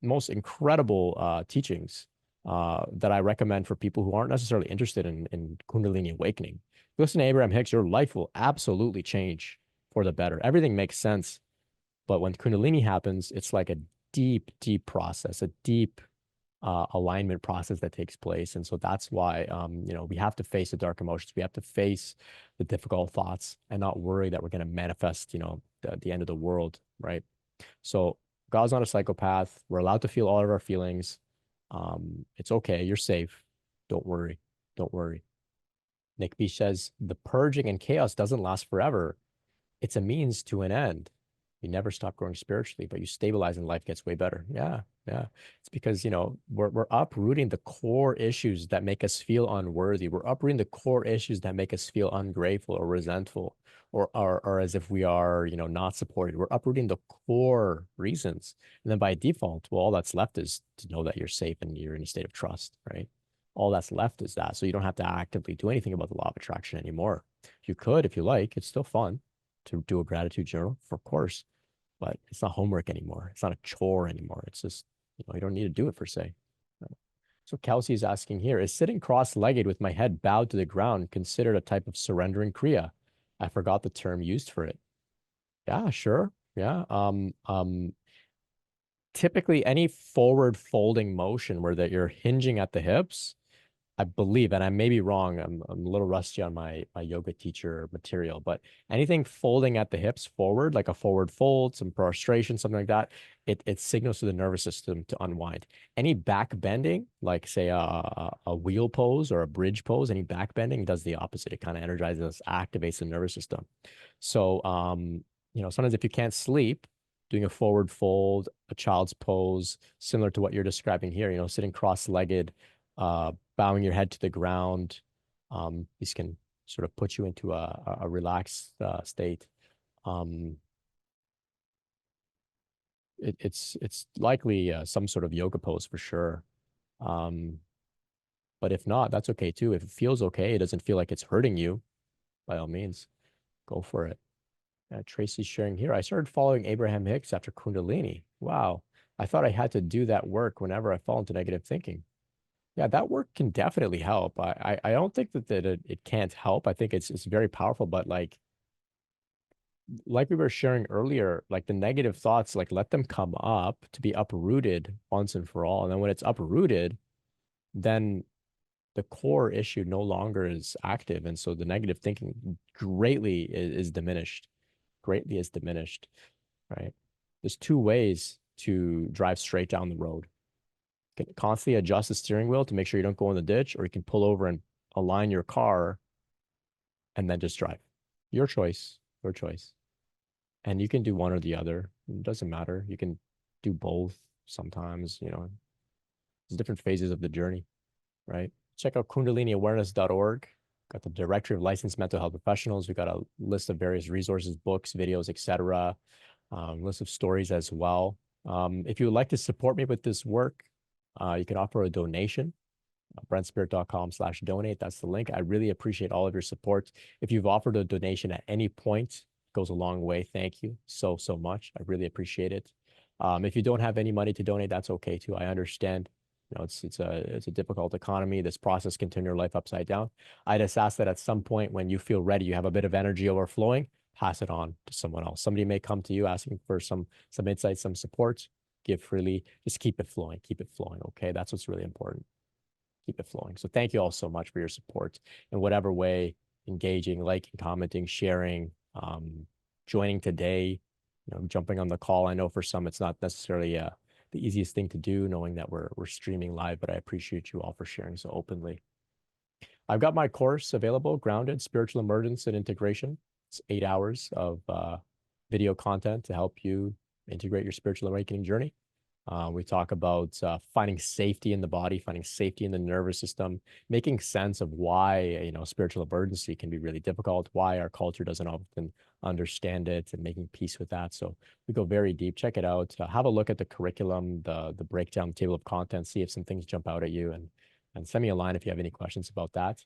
most incredible teachings that I recommend for people who aren't necessarily interested in Kundalini awakening. Listen to Abraham Hicks, your life will absolutely change for the better. Everything makes sense. But when Kundalini happens, it's like a deep, deep process, a deep alignment process that takes place. And so that's why, we have to face the dark emotions. We have to face the difficult thoughts and not worry that we're going to manifest, the end of the world, right? So God's not a psychopath. We're allowed to feel all of our feelings. It's okay. You're safe. Don't worry. Don't worry. Nick B says, the purging and chaos doesn't last forever. It's a means to an end. You never stop growing spiritually, but you stabilize and life gets way better. Yeah, yeah. It's because, we're uprooting the core issues that make us feel unworthy. We're uprooting the core issues that make us feel ungrateful or resentful or as if we are, not supported. We're uprooting the core reasons. And then by default, well, all that's left is to know that you're safe and you're in a state of trust, right? All that's left is that. So you don't have to actively do anything about the law of attraction anymore. You could, if you like. It's still fun to do a gratitude journal, of course, but it's not homework anymore. It's not a chore anymore. It's just, you don't need to do it per se. So Kelsey is asking here, is sitting cross-legged with my head bowed to the ground considered a type of surrendering Kriya? I forgot the term used for it. Yeah, sure. Yeah. Typically any forward folding motion where that you're hinging at the hips, I believe, and I may be wrong, I'm a little rusty on my yoga teacher material, but anything folding at the hips forward, like a forward fold, some prostration, something like that, it signals to the nervous system to unwind. Any back bending, like say a wheel pose or a bridge pose, any back bending does the opposite. It kind of energizes, activates the nervous system. So, sometimes if you can't sleep, doing a forward fold, a child's pose, similar to what you're describing here, sitting cross-legged, bowing your head to the ground. These can sort of put you into a relaxed state. It's likely some sort of yoga pose for sure. But if not, that's okay too. If it feels okay, it doesn't feel like it's hurting you, by all means, go for it. Tracy's sharing here. I started following Abraham Hicks after Kundalini. Wow. I thought I had to do that work whenever I fall into negative thinking. Yeah, that work can definitely help. I don't think that it can't help. I think it's very powerful, but like we were sharing earlier, like the negative thoughts, like let them come up to be uprooted once and for all. And then when it's uprooted, then the core issue no longer is active. And so the negative thinking greatly is diminished, right? There's two ways to drive straight down the road. You can constantly adjust the steering wheel to make sure you don't go in the ditch, or you can pull over and align your car and then just drive. Your choice, your choice. And you can do one or the other. It doesn't matter. You can do both sometimes, there's different phases of the journey, right? Check out kundaliniawareness.org. Got the directory of licensed mental health professionals. We've got a list of various resources, books, videos, etc. List of stories as well. If you would like to support me with this work, you can offer a donation, brentspirit.com/donate. That's the link. I really appreciate all of your support. If you've offered a donation at any point, it goes a long way. Thank you so much. I really appreciate it. If you don't have any money to donate, that's okay too. I understand. It's a difficult economy. This process can turn your life upside down. I just ask that at some point when you feel ready, you have a bit of energy overflowing, pass it on to someone else. Somebody may come to you asking for some insights, some support. Give freely. Just keep it flowing. Keep it flowing. Okay, that's what's really important. Keep it flowing. So thank you all so much for your support in whatever way, engaging, liking, commenting, sharing, joining today, jumping on the call. I know for some it's not necessarily the easiest thing to do, knowing that we're streaming live, but I appreciate you all for sharing so openly. I've got my course available, Grounded, Spiritual Emergence and Integration. It's 8 hours of video content to help you integrate your spiritual awakening journey. We talk about finding safety in the body, finding safety in the nervous system, making sense of why, spiritual emergency can be really difficult, why our culture doesn't often understand it, and making peace with that. So we go very deep. Check it out. Have a look at the curriculum, the breakdown, the table of contents, see if some things jump out at you, and send me a line if you have any questions about that.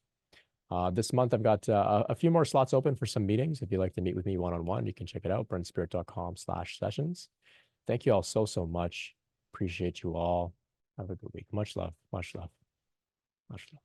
This month, I've got a few more slots open for some meetings. If you'd like to meet with me one-on-one, you can check it out, burnspirit.com/sessions. Thank you all so much. Appreciate you all. Have a good week. Much love. Much love. Much love.